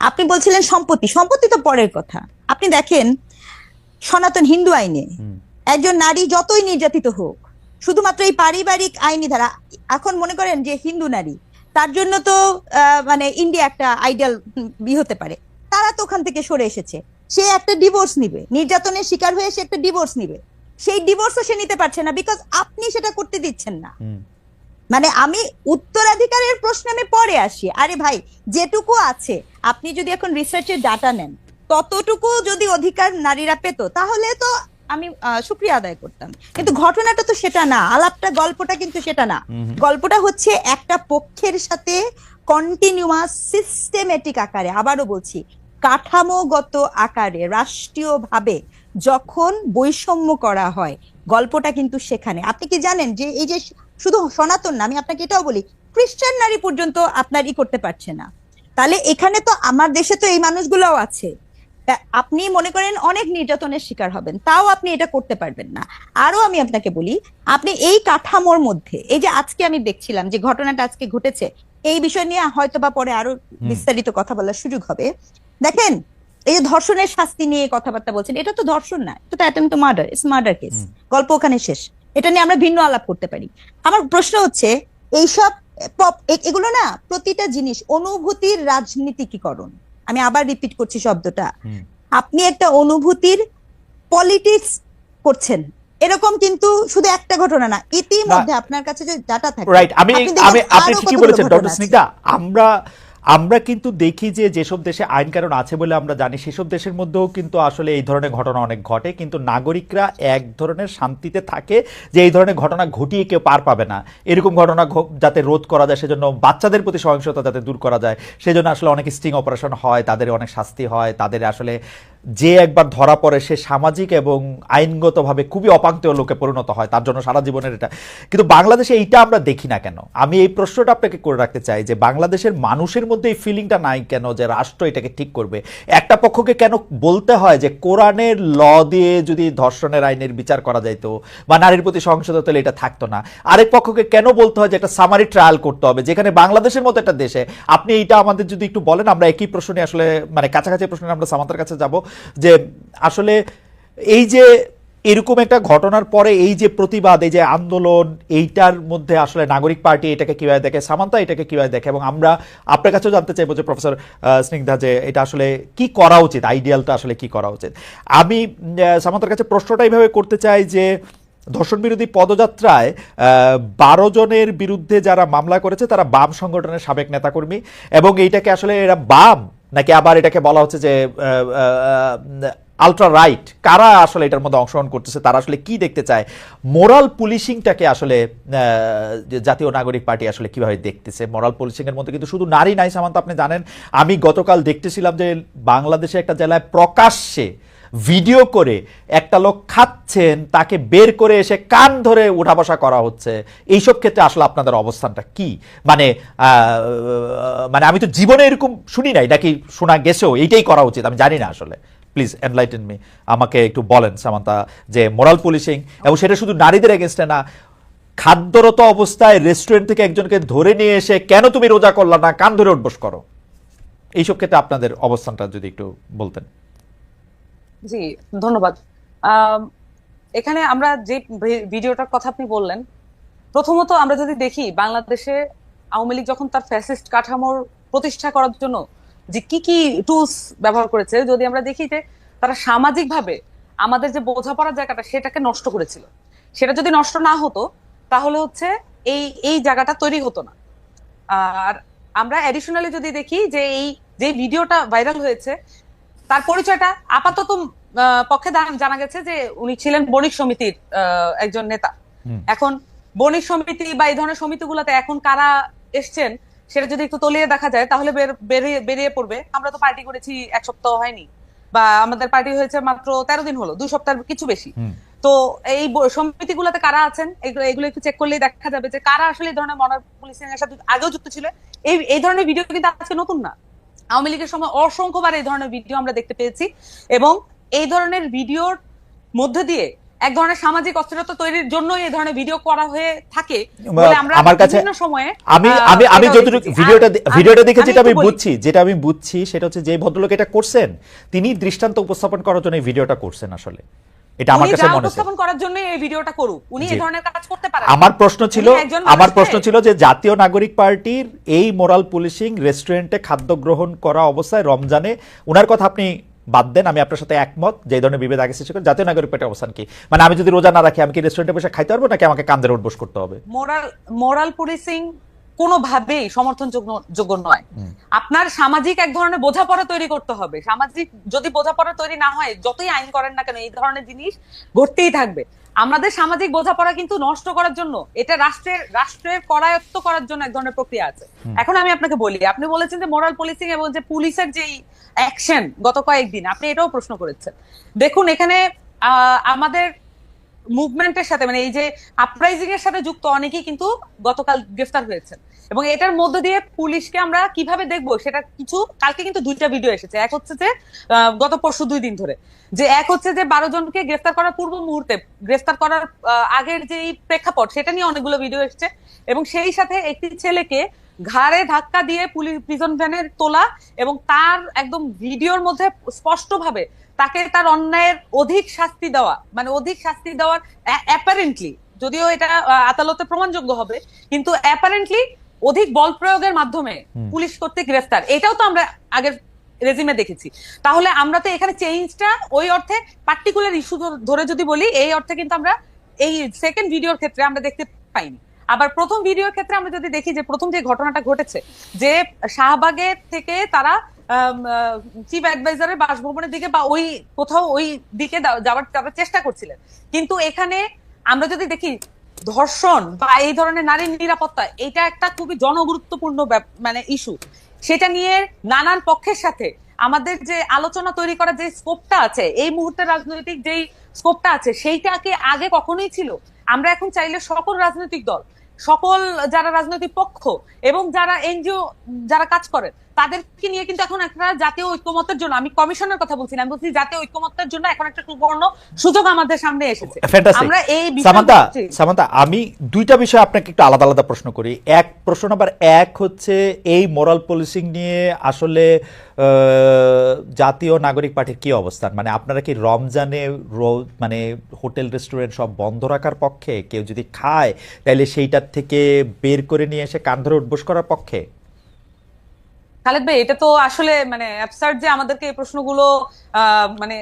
S3: আপনি বলছিলেন সম্পত্তি তো পরের কথা। আপনি দেখেন সনাতন হিন্দু আইনে একজন নারী যতই নির্যাতিত হোক, শুধুমাত্র এই পারিবারিক আইনি ধারা, এখন মনে করেন যে হিন্দু নারী, তার জন্য তো মানে ইন্ডিয়া একটা আইডিয়াল হতে পারে, তারা তো ওখান থেকে সরে এসেছে। সে একটা ডিভোর্স নিবে, নির্যাতনের শিকার হয়ে সে একটা ডিভোর্স নিবে, সেই ডিভোর্সও সে নিতে পারছে না বিকজ আপনি সেটা করতে দিচ্ছেন না। মানে আমি উত্তরাধিকারের প্রশ্নে আমি পরে আসি, আরে ভাই যেটুকু আছে আপনি যদি এখন রিসার্চের ডাটা নেন ততটুকু যদি অধিকার নারীরা পেত তাহলে তো আমি শুকরিয়া আদায় করতাম, কিন্তু ঘটনাটা তো সেটা না, আলাপটা গল্পটা কিন্তু সেটা না। গল্পটা হচ্ছে একটা পক্ষের সাথে কন্টিনিউয়াস সিস্টেমেটিক আকারে, আবারও বলছি কাঠামোগত আকারে রাষ্ট্রীয়ভাবে যখন বৈষম্য করা হয়, গল্পটা কিন্তু সেখানে। আপনি কি জানেন যে এই যে শুধু সনাতন না, আমি আপনাকে এটাও বলি খ্রিস্টান নারী পর্যন্ত আপনার করতে পারছে না, তাহলে এখানে তো আমার দেশে তো এই মানুষগুলোও আছে। আপনি মনে করেন অনেক নির্যাতনের শিকার হবেন, তাও আপনি এটা করতে পারবেন না। আরো আমি আপনাকে বলি, আপনি এই কাঠামোর মধ্যে এই যে আজকে আমি দেখছিলাম যে ঘটনাটা আজকে ঘটেছে, এই বিষয় নিয়ে হয়তো বা পরে আরো বিস্তারিত কথা বলার সুযোগ হবে। দেখেন এই যে ধর্ষণের শাস্তি নিয়ে কথাবার্তা বলছেন, এটা তো ধর্ষণ না, এটা তো attempt to murder, it's murder case, গল্প ওখানে শেষ, এটা নিয়ে আমরা ভিন্ন আলাপ করতে পারি। আমার প্রশ্ন হচ্ছে এইসব এগুলো না প্রতিটা জিনিস অনুভূতির রাজনীতিকীকরণ, আমি আবার রিপিট করছি শব্দটা, আপনি একটা অনুভূতির পলিটিক্স করছেন, এরকম কিন্তু শুধু একটা ঘটনা না, ইতিমধ্যে আপনার কাছে যে ডাটা থাকে
S1: রাইট, আপনি ঠিকই বলেছেন ডক্টর স্নিগ্ধা। আমরা কিন্তু দেখি যে যেসব দেশে আইন কানুন আছে বলে আমরা জানি সেসব দেশের মধ্যেও কিন্তু আসলে এই ধরনের ঘটনা অনেক ঘটে, কিন্তু নাগরিকরা এক ধরনের শান্তিতে থাকে যে এই ধরনের ঘটনা ঘটিয়ে কেউ পার পাবে না, এরকম ঘটনা যাতে রোধ করা যায়, সেজন্য বাচ্চাদের প্রতি সহিংসতা যাতে দূর করা যায় সেজন্য আসলে অনেক স্টিং অপারেশন হয়, তাদের অনেক শাস্তি হয়, তাদের আসলে যে একবার ধরা পড়ে সে সামাজিক এবং আইনগতভাবে খুবই অপাঙ্ক্তেয় লোকে পরিণত হয়, তার জন্য সারা জীবনের এটা। কিন্তু বাংলাদেশে এইটা আমরা দেখি না কেন? আমি এই প্রশ্নটা আপনাকে করে রাখতে চাই যে বাংলাদেশের মানুষের মধ্যে এই ফিলিংটা নাই কেন যে রাষ্ট্র এটাকে ঠিক করবে? একটা পক্ষকে কেন বলতে হয় যে কোরআনের ল দিয়ে যদি ধর্ষণের আইনের বিচার করা যাইতো বা নারীর প্রতি সহিংসতা হলে এটা থাকতো না? আরেক পক্ষকে কেন বলতে হয় যে একটা সামারি ট্রায়াল করতে হবে, যেখানে বাংলাদেশের মতো একটা দেশে? আপনি এইটা আমাদের যদি একটু বলেন, আমরা একই প্রশ্নে আসলে মানে কাছাকাছি প্রশ্নে আমরা সামান্তার কাছে যাব যে আসলে এই যে এরকম একটা ঘটনার পরে এই যে প্রতিবাদ, এই যে আন্দোলন, এইটার মধ্যে আসলে নাগরিক পার্টি এটাকে কিভাবে দেখে, সামান্তা এটাকে কিভাবে দেখে, এবং আমরা আপনার কাছেও জানতে চাইবো যে প্রফেসর স্নিগ্ধা যে এটা আসলে কি করা উচিত, আইডিয়ালটা আসলে কি করা উচিত। আমি সামান্তার কাছে প্রশ্নটা এইভাবে করতে চাই যে ধর্ষণ বিরোধী পদযাত্রায় 12 জনের বিরুদ্ধে যারা মামলা করেছে তারা বাম সংগঠনের সাবেক নেতাকর্মী, এবং এইটাকে আসলে এরা বাম নাকি আবার এটাকে বলা হচ্ছে যে আলট্রা রাইট, কারা আসলে এটার মধ্যে অংশগ্রহণ করতেছে, তারা আসলে কি দেখতে চায়, মোরাল পুলিশিংটাকে আসলে জাতীয় নাগরিক পার্টি আসলে কিভাবে দেখতেছে? মোরাল পুলিশিং এর মধ্যে কিন্তু শুধু নারী নাই সামান্ত, আপনি জানেন আমি গতকাল দেখতেছিলাম যে বাংলাদেশে একটা জেলায় প্রকাশ্যে ভিডিও করে একটা লোক খাচ্ছেন, তাকে বের করে এসে কান ধরে উঠা বসা করা হচ্ছে। এইসব ক্ষেত্রে আসলে আপনাদের অবস্থানটা কি? মানে আমি তো জীবনে এরকম শুনি নাই, নাকি শোনা গেছেও এইটাই করা উচিত, আমি জানি না আসলে। প্লিজ এনলাইটেন মি, আমাকে একটু বলেন সামান্তা যে মোরাল পুলিশিং, এবং সেটা শুধু নারীদের এগেনস্টে না, খাদ্যরত অবস্থায় রেস্টুরেন্ট থেকে একজনকে ধরে নিয়ে এসে কেন তুমি রোজা করলা না, কান ধরে উঠবস করো, এইসব ক্ষেত্রে আপনাদের অবস্থানটা যদি একটু বলতেন।
S2: জি ধন্যবাদ। এখানে আমরা যে ভিডিওটার কথা আপনি বললেন, প্রথমত আমরা যদি দেখি বাংলাদেশে আওয়ামী লীগ যখন তার ফ্যাসিস্ট কাঠামোর প্রতিষ্ঠা করার জন্য যে কি কি টুলস ব্যবহার করেছে, যদি আমরা দেখি যে তারা সামাজিকভাবে আমাদের যে বোঝাপড়ার জায়গাটা সেটাকে নষ্ট করেছিল, সেটা যদি নষ্ট না হতো তাহলে হচ্ছে এই জায়গাটা তৈরি হতো না। আর আমরা অ্যাডিশনালি যদি দেখি যে এই যে ভিডিওটা ভাইরাল হয়েছে তার পরিচয়টা আপাতত পক্ষে জানা গেছে যে উনি ছিলেন বণিক সমিতির একজন নেতা। এখন বণিক সমিতি বা এই ধরনের সমিতিগুলোতে এখন কারা এসছেন সেটা যদি একটু তলিয়ে দেখা যায় তাহলে বেরিয়ে পড়বে। আমরা তো পার্টি করেছি 1 সপ্তাহ হয়নি, বা আমাদের পার্টি হয়েছে মাত্র 13 দিন হলো, 2 সপ্তাহের কিছু বেশি। তো এই সমিতিগুলোতে কারা আছেন এগুলো একটু চেক করলেই দেখা যাবে যে কারা আসলে এই ধরনের মনার পুলিশিং এর সাথে আগেও যুক্ত ছিল। এই ধরনের ভিডিও কিন্তু আজকে নতুন না, আওয়ামী লীগের সময় অসংখ্যবার এই ধরনের ভিডিও আমরা দেখতে পেয়েছি, এবং এই ধরনের ভিডিওর মধ্যে দিয়ে এক ধরনের সামাজিক অস্থিরতা তৈরির জন্য এই ধরনের ভিডিও করা হয়ে থাকে বলে আমরা বিভিন্ন সময়ে
S1: আমি যতটুকু ভিডিওটা দেখে যেটা আমি বুঝছি সেটা হচ্ছে যে ভদ্রলোক এটা করছেন তিনি দৃষ্টান্ত উপস্থাপন করার জন্য এই ভিডিওটা করছেন। আসলে এটা আমার কাছে মনে হয়
S2: উপস্থাপন করার জন্য এই ভিডিওটা করুক, উনি এই ধরনের কাজ করতে পারেন।
S1: আমার প্রশ্ন ছিল যে জাতীয় নাগরিক পার্টির এই মোরাল পুলিশিং রেস্টুরেন্টে খাদ্য গ্রহণ করা অবস্থায় রমজানে, ওনার কথা আপনি বাদ দেন, আমি আপনার সাথে একমত যে এই ধরনের বিভেদ আগে সৃষ্টি করে। জাতীয় নাগরিক পার্টির অবস্থান কি? মানে আমি যদি রোজা না রাখি আমি কি রেস্টুরেন্টে বসে খাইতে পারবো নাকি আমাকে কান্দের উঠবোস করতে হবে?
S2: মোরাল পুলিশিং কোনোভাবেই সমর্থনযোগ্য নয়। আপনার সামাজিক এক ধরনের বোঝাপড়া তৈরি করতে হবে। সামাজিক যদি বোঝাপড়া তৈরি না হয়, যতই আইন করেন না কেন এই ধরনের জিনিস ঘটতেই থাকবে। আমাদের সামাজিক বোঝাপড়া কিন্তু নষ্ট করার জন্য, এটা রাষ্ট্রের করায়ত্ত করার জন্য এক ধরনের প্রক্রিয়া আছে। এখন আমি আপনাকে বলি, আপনি বলেছেন যে মোরাল পুলিশিং এবং যে পুলিশের যে অ্যাকশন গত কয়েকদিন, আপনি এটাও প্রশ্ন করেছেন। দেখুন, এখানে আমাদের মুভমেন্টের সাথে, মানে এই যে আপরাইজিং এর সাথে যুক্ত অনেকেই কিন্তু গতকাল গ্রেফতার হয়েছেন, এবং এটার মধ্য দিয়ে পুলিশকে আমরা কিভাবে দেখবো সেটা কিছু, কালকে কিন্তু 2টা ভিডিও এসেছে। এক হচ্ছে যে গত পরশু 2 দিন ধরে, যে এক হচ্ছে যে 12 জনকে গ্রেফতার করার পূর্ব মুহূর্তে, গ্রেফতার করার আগের যে প্রেক্ষাপট সেটা নিয়ে অনেকগুলো ভিডিও এসেছে, এবং সেই সাথে একটি ছেলেকে ঘাড়ে ধাক্কা দিয়ে পুলিশ প্রিজন ভ্যানে তোলা, এবং তার একদম ভিডিওর মধ্যে স্পষ্টভাবে তাকে তার অন্যায়ের অধিক শাস্তি দেওয়া, মানে অধিক শাস্তি দেওয়ার অ্যাপারেন্টলি, যদিও এটা আদালতে প্রমাণযোগ্য হবে, কিন্তু অ্যাপারেন্টলি অধিক বল প্রয়োগের মাধ্যমে পুলিশ কর্তৃক গ্রেফতার, এটাও তো আমরা আগের রেজিমে দেখেছি। তাহলে আমরা তো এখানে চেঞ্জটা ওই অর্থে পার্টিকুলার ইস্যু ধরে যদি বলি, এই অর্থে কিন্তু আমরা এই সেকেন্ড ভিডিওর ক্ষেত্রে আমরা দেখতে পাইনি। আবার প্রথম ভিডিওর ক্ষেত্রে আমরা যদি দেখি যে প্রথম যে ঘটনাটা ঘটেছে, যে শাহবাগের থেকে তারা চিফ অ্যাডভাইজারের বাসভবনের দিকে বা ওই কোথাও ওই দিকে যাওয়ার তারা চেষ্টা করছিলেন, কিন্তু এখানে আমরা যদি দেখি ধর্ষণ বা এই ধরনের নারীর নিরাপত্তা, এটা একটা খুবই জনগুরুত্বপূর্ণ মানে ইস্যু। সেটা নিয়ে নানান পক্ষের সাথে আমাদের যে আলোচনা তৈরি করার যে স্কোপটা আছে, এই মুহূর্তে রাজনৈতিক যেই স্কোপটা আছে, সেইটাকে আগে কখনোই ছিল। আমরা এখন চাইলে সকল রাজনৈতিক দল, সকল যারা রাজনৈতিক পক্ষ এবং যারা এনজিও যারা কাজ করে, তাদেরকে নিয়ে কিন্তু এখন একটা জাতীয় ঐক্যমত্যের জন্য, আমি কমিশনের কথা বলছি না, আমি বলছি জাতীয় ঐক্যমত্যের জন্য এখন একটা সুবর্ণ সুযোগ আমাদের সামনে এসেছে। আমরা এই
S1: সামান্তা, আমি 2টা বিষয় আপনাকে একটু আলাদা আলাদা প্রশ্ন করি। প্রশ্ন নাম্বার 1 হচ্ছে এই মোরাল পুলিশিং নিয়ে আসলে জাতীয় নাগরিক পার্টির কি অবস্থান? মানে আপনারা কি রমজানে মানে হোটেল রেস্টুরেন্ট সব বন্ধ রাখার পক্ষে? কেউ যদি খায় তাহলে সেইটার থেকে বের করে নিয়ে এসে কান ধরে উঠবোস করার পক্ষে?
S2: খালেদ ভাই, এটা তো আসলে মানে অ্যাবসার্ড যে আমাদেরকে এই প্রশ্নগুলো মানে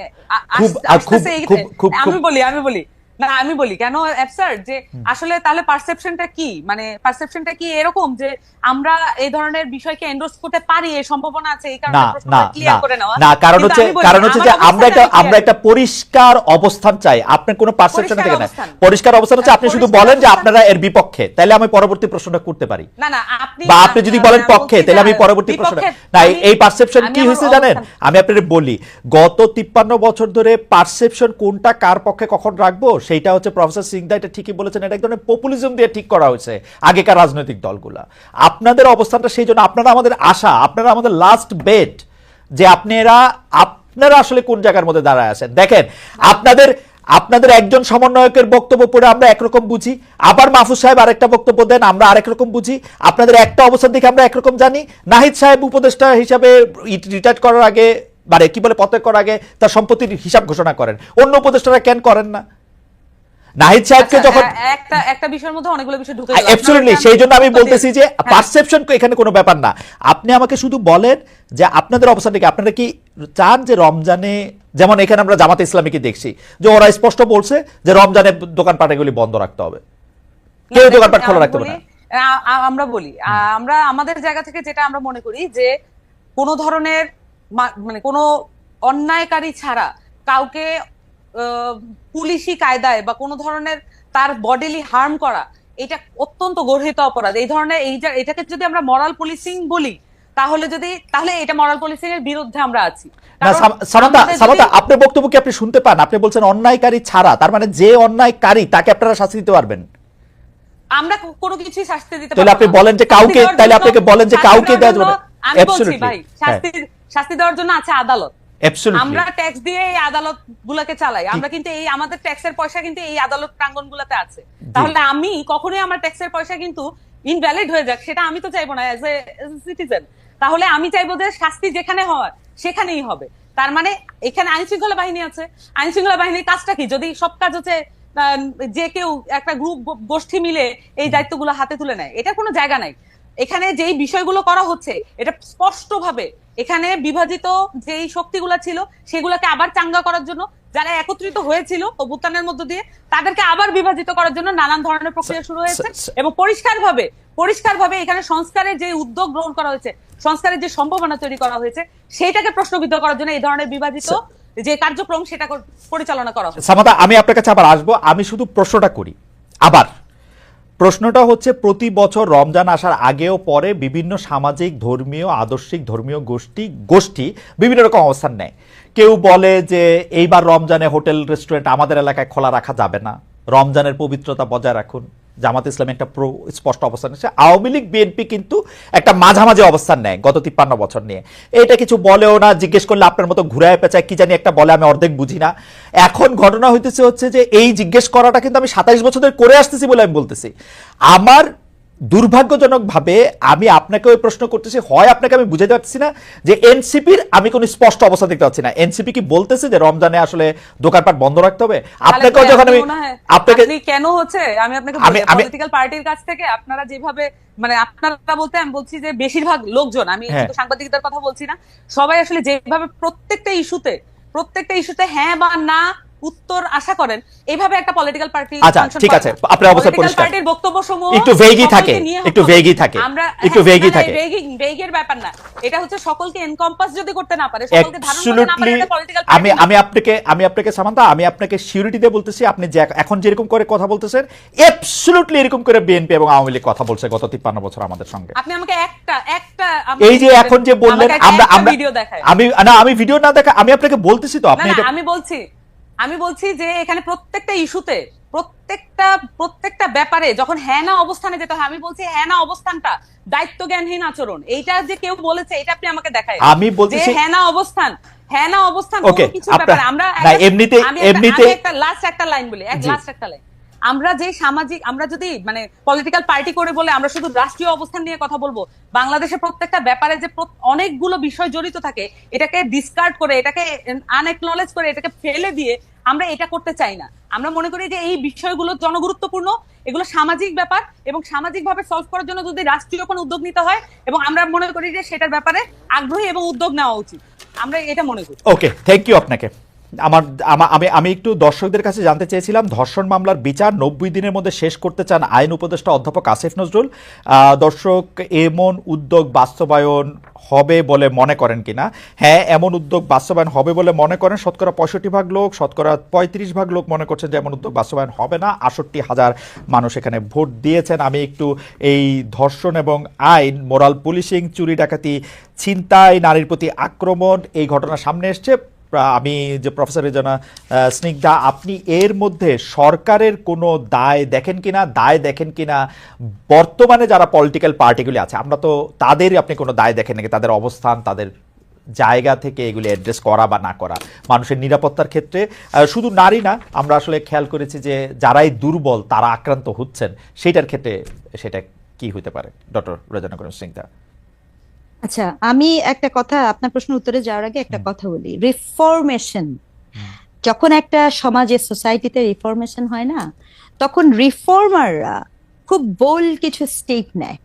S2: আমি বলি না, আমি বলি কেন অ্যাবসার্ড, যে আসলে তাহলে পারসেপশনটা কি, মানে পারসেপশনটা কি এরকম যে আমরা এই ধরনের বিষয়কে এন্ডোর্স করতে পারি, এই সম্ভাবনা আছে, এই কারণে প্রশ্নটা ক্লিয়ার করে নেওয়া
S1: না। কারণ হচ্ছে যে আমরা একটা পরিষ্কার অবস্থান চাই। আপনার কোনো পারসেপশন থেকে না, পরিষ্কার অবস্থান হচ্ছে আপনি শুধু বলেন যে আপনারা এর বিপক্ষে, তাহলে আমি পরবর্তী প্রশ্নটা করতে পারি।
S2: না,
S1: আপনি যদি বলেন পক্ষে, তাহলে আমি পরবর্তী প্রশ্নটা না। এই পারসেপশন কি হয়েছে জানেন? আমি আপনাদের বলি, গত 53 বছর ধরে পারসেপশন কোনটা কার পক্ষে কখন রাখবো সেইটা হচ্ছে, প্রফেসর সিংদা এটা ঠিকই বলেছেন, এটা এক ধরনের পপুলিজম দিয়ে ঠিক করা হয়েছে আগেকার রাজনৈতিক দলগুলা। আপনাদের অবস্থানটা সেই জন্য, আপনারা আমাদের আশা, আপনারা আমাদের লাস্ট বেট, যে আপনারা আসলে কোন জায়গার মধ্যে দাঁড়ায় আছেন। দেখেন, আপনাদের একজন সমন্বয়কের বক্তব্য পড়ে আমরা একরকম বুঝি, আবার মাহফুজ সাহেব আরেকটা বক্তব্য দেন, আমরা আরেক রকম বুঝি। আপনাদের একটা অবস্থান থেকে আমরা একরকম জানি। নাহিদ সাহেব উপদেষ্টা হিসাবে রিটায়ার করার আগে, মানে কি বলে, পদত্যাগ করার আগে তার সম্পত্তির হিসাব ঘোষণা করেন, অন্য উপদেষ্টারা কেন করেন না? নাহিদ সাহেবকে যখন
S2: একটা বিষয়ের মধ্যে অনেকগুলো বিষয় ঢুকে
S1: গেল, অ্যাবসলিউটলি, সেই জন্য আমি বলতেছি যে পারসেপশন এখানে কোনো ব্যাপার না। আপনি আমাকে শুধু বলেন যে আপনাদের অবস্থান কি, আপনারা কি চান যে রমজানে, যেমন এখানে আমরা জামাতে ইসলামীকে দেখছি যে ওরা স্পষ্ট বলছে যে রমজানে দোকানপাটগুলি বন্ধ রাখতে হবে, কেউ দোকানপাট খোলা রাখতে হবে না।
S2: আমরা বলি, আমরা আমাদের জায়গা থেকে যেটা আমরা মনে করি যে কোনো ধরনের মানে কোনো অন্যায়কারী ছাড়া কাউকে পুলিশি কায়দায় বা কোনো ধরনের তার বডিলি হার্ম করা, এটা অত্যন্ত গর্হিত অপরাধ। এই ধরনের এটাকে যদি আমরা মরাল পুলিশিং বলি, তাহলে এটা মরাল পুলিশিং এর বিরুদ্ধে আমরা আছি।
S1: সামান্তা, আপনার বক্তব্য কি আপনি শুনতে পান? আপনি বলছেন অন্যায়কারী ছাড়া, তার মানে যে অন্যায়কারী তাকে আপনারা শাস্তি দিতে পারবেন?
S2: আমরা কোনো কিছুই শাস্তি দিতে পারবো না।
S1: তাহলে আপনি বলেন যে কাউকে, তাহলে আপনাকে বলেন যে কাউকে দেওয়া যাবে না।
S2: আমি বলছি ভাই, শাস্তি দেওয়ার জন্য আছে আদালত। আমরা ট্যাক্স দিয়ে এই আদালত গুলাকে চালাই, আমরা কিন্তু এই আমাদের ট্যাক্সের পয়সা কিন্তু এই আদালত প্রাঙ্গণ গুলাতে আছে। তাহলে আমি কখনোই আমার ট্যাক্সের পয়সা কিন্তু ইনভ্যালিড হয়ে যাক, সেটা আমি তো চাইবো না এজ এ সিটিজেন। তাহলে আমি চাইবো যে শাস্তি যেখানে হওয়ার সেখানেই হবে। তার মানে এখানে আইন শৃঙ্খলা বাহিনী আছে, আইন শৃঙ্খলা বাহিনীর কাজটা কি? যদি সব কাজ হচ্ছে যে কেউ একটা গ্রুপ গোষ্ঠী মিলে এই দায়িত্বগুলো হাতে তুলে নেয়, এটার কোনো জায়গা নাই। এখানে যেই বিষয়গুলো করা হচ্ছে এটা স্পষ্টভাবে এখানে বিভাজিত যেই শক্তিগুলো ছিল সেগুলোকে আবার চাঙ্গা করার জন্য, যারা একত্রিত হয়েছিল অভ্যুত্থানের মধ্য দিয়ে তাদেরকে আবার বিভাজিত করার জন্য নানান ধরনের প্রক্রিয়া শুরু হয়েছে। এবং পরিষ্কারভাবে এখানে সংস্কারের যে উদ্যোগ গ্রহণ করা হয়েছে, সংস্কারের যে সম্ভাবনা তৈরি করা হয়েছে, সেটাকে প্রশ্নবিদ্ধ করার জন্য এই ধরনের বিভাজিত যে কার্যক্রম সেটা পরিচালনা করা হয়।
S1: সামাদা, আমি আপনার কাছে আবার আসবো, আমি শুধু প্রশ্নটা করি আবার। প্রশ্নটা হচ্ছে, প্রতি বছর রমজান আসার আগেও পরে বিভিন্ন সামাজিক, ধর্মীয়, আদর্শিক ধর্মীয় গোষ্ঠী বিভিন্ন রকম অবস্থান নেয়। কেউ বলে যে এইবার রমজানে হোটেল রেস্টুরেন্ট আমাদের এলাকায় খোলা রাখা যাবে না, রমজানের পবিত্রতা বজায় রাখুন। জামাত ইসলামী একটা স্পষ্ট অবস্থান নিচ্ছে। আওয়ামী লীগ, বিএনপি কিন্তু একটা মাঝামাঝি অবস্থান নেয় গত 53 বছর নিয়ে। এটা কিছু বলেও না, জিজ্ঞেস করলে আপনার মতো ঘুরায় পেঁচায় কি জানি একটা বলে, আমি অর্ধেক বুঝি না। এখন ঘটনা হচ্ছে যে এই জিজ্ঞেস করাটা কিন্তু আমি 27 বছর ধরে করে আসতেছি বলে আমি বলতেছি। আমার দুর্ভাগ্যজনকভাবে আমি আপনাকে ওই প্রশ্ন করতেছি, হয় আপনাকে আমি বুঝাতে পারছি না যে এনসিপির আমি কোনো স্পষ্ট অবস্থা দেখতে পাচ্ছি না। এনসিপি কি বলতেছে যে রমজানে আসলে দোকানপাট বন্ধ রাখতে হবে? আপনাকেও যখন আমি আপনাকে
S2: কেন হচ্ছে আমি আপনাকে পলিটিক্যাল পার্টির কাছ থেকে আপনারা যেভাবে, মানে আপনারা বলতে আমি বলছি যে বেশিরভাগ লোকজন, আমি সাংবাদিকদের কথা বলছি না, সবাই আসলে যেভাবে প্রত্যেকটা ইস্যুতে হ্যাঁ বা না উত্তর আশা করেন, এইভাবে একটা পলিটিক্যাল পার্টি
S1: আচ্ছা ঠিক আছে, আপনার অবস্থা পরিষ্কার।
S2: পার্টির বক্তব্যসমূহ
S1: একটু ভেগি থাকে,
S2: আমরা
S1: একটু ভেগি থাকে।
S2: ভেগের ব্যাপার না, এটা হচ্ছে সকলকে এনকম্পাস যদি করতে না পারে, সকলকে ধারণ করতে না পারে, এটা পলিটিক্যাল পার্টি।
S1: আমি আপনাকে সামান্তা, আমি আপনাকে সিউরিটি দিয়ে বলতেছি, আপনি যে এখন যেরকম করে কথা বলতেছেন অ্যাবসলিউটলি এরকম করে বিএনপি এবং আওয়ামী লীগ কথা বলছে গত 53 বছর আমাদের সঙ্গে।
S2: আপনি আমাকে একটা
S1: এই যে এখন যে বললেন, আমরা ভিডিও দেখাই, আমি ভিডিও না দেখা, আমি আপনাকে বলতেছি তো, আপনি
S2: আমি বলছি যে এখানে প্রত্যেকটা ইস্যুতে প্রত্যেকটা ব্যাপারে যখন হ্যাঁ না অবস্থানে যেতে হয়, আমি বলছি হ্যাঁ না অবস্থানটা দায়িত্ব জ্ঞানহীন আচরণ। এইটা যে কেউ বলেছে, এটা আপনি আমাকে দেখায়।
S1: আমি বলতেছি
S2: হ্যাঁ না অবস্থান
S1: ওকে,
S2: কিছু ব্যাপারে আমরা
S1: এমনিতে
S2: একটা লাস্ট একটা লাইন বলি, লাস্ট একটা লাইন। আমরা যে সামাজিক, আমরা যদি মানে পলিটিক্যাল পার্টি করে বলে আমরা শুধু রাষ্ট্রীয় অবস্থান নিয়ে কথা বলবো, বাংলাদেশের প্রত্যেকটা ব্যাপারে যে অনেকগুলো বিষয় জড়িত থাকে, এটাকে ডিসকার্ড করে, এটাকে আনএকনলেজ করে, এটাকে ফেলে দিয়ে আমরা এটা করতে চাই না। আমরা মনে করি যে এই বিষয়গুলো জনগুরুত্বপূর্ণ, এগুলো সামাজিক ব্যাপার, এবং সামাজিকভাবে সলভ করার জন্য যদি রাষ্ট্রীয় কোনো উদ্যোগ নিতে হয়, এবং আমরা মনে করি যে সেটার ব্যাপারে আগ্রহী এবং উদ্যোগ নেওয়া উচিত, আমরা এটা মনে করি।
S1: ওকে, থ্যাংক ইউ আপনাকে। আমি একটু দর্শকদের কাছে জানতে চেয়েছিলাম, ধর্ষণ মামলার বিচার 90 দিনের মধ্যে শেষ করতে চান আইন উপদেষ্টা অধ্যাপক আসিফ নজরুল। দর্শক এমন উদ্যোগ বাস্তবায়ন হবে বলে মনে করেন কিনা? হ্যাঁ, এমন উদ্যোগ বাস্তবায়ন হবে বলে মনে করেন শতকরা 65% লোক, শতকরা 35% লোক মনে করছেন যে এমন উদ্যোগ বাস্তবায়ন হবে না। 68,000 মানুষ এখানে ভোট দিয়েছেন। আমি একটু এই ধর্ষণ এবং আইন, মোরাল পুলিশিং, চুরি ডাকাতি, ছিনতাই, নারীর প্রতি আক্রমণ, এই ঘটনা সামনে এসছে। আমি যে প্রফেসর রেজনা স্নিগ্ধা, আপনি এর মধ্যে সরকারের কোনো দায় দেখেন কিনা? বর্তমানে যারা পলিটিক্যাল পার্টিগুলি আছে, আমরা তো তাদের, আপনি কোনো দায় দেখেন নাকি তাদের অবস্থান, তাদের জায়গা থেকে এগুলি অ্যাড্রেস করা বা না করা? মানুষের নিরাপত্তার ক্ষেত্রে শুধু নারী না, আমরা আসলে খেয়াল করেছি যে যারাই দুর্বল তারা আক্রান্ত হচ্ছেন, সেটার ক্ষেত্রে সেটা কি হতে পারে? ডক্টর রেজনা স্নিগ্ধা।
S3: আচ্ছা, আমি একটা কথা, আপনার প্রশ্নের উত্তরে যাওয়ার আগে একটা কথা বলি। রিফরমেশন, যখন একটা সমাজে, সোসাইটিতে রিফরমেশন হয় না, তখন রিফর্মাররা খুব বোল্ড কিছু স্টেপ নেয়,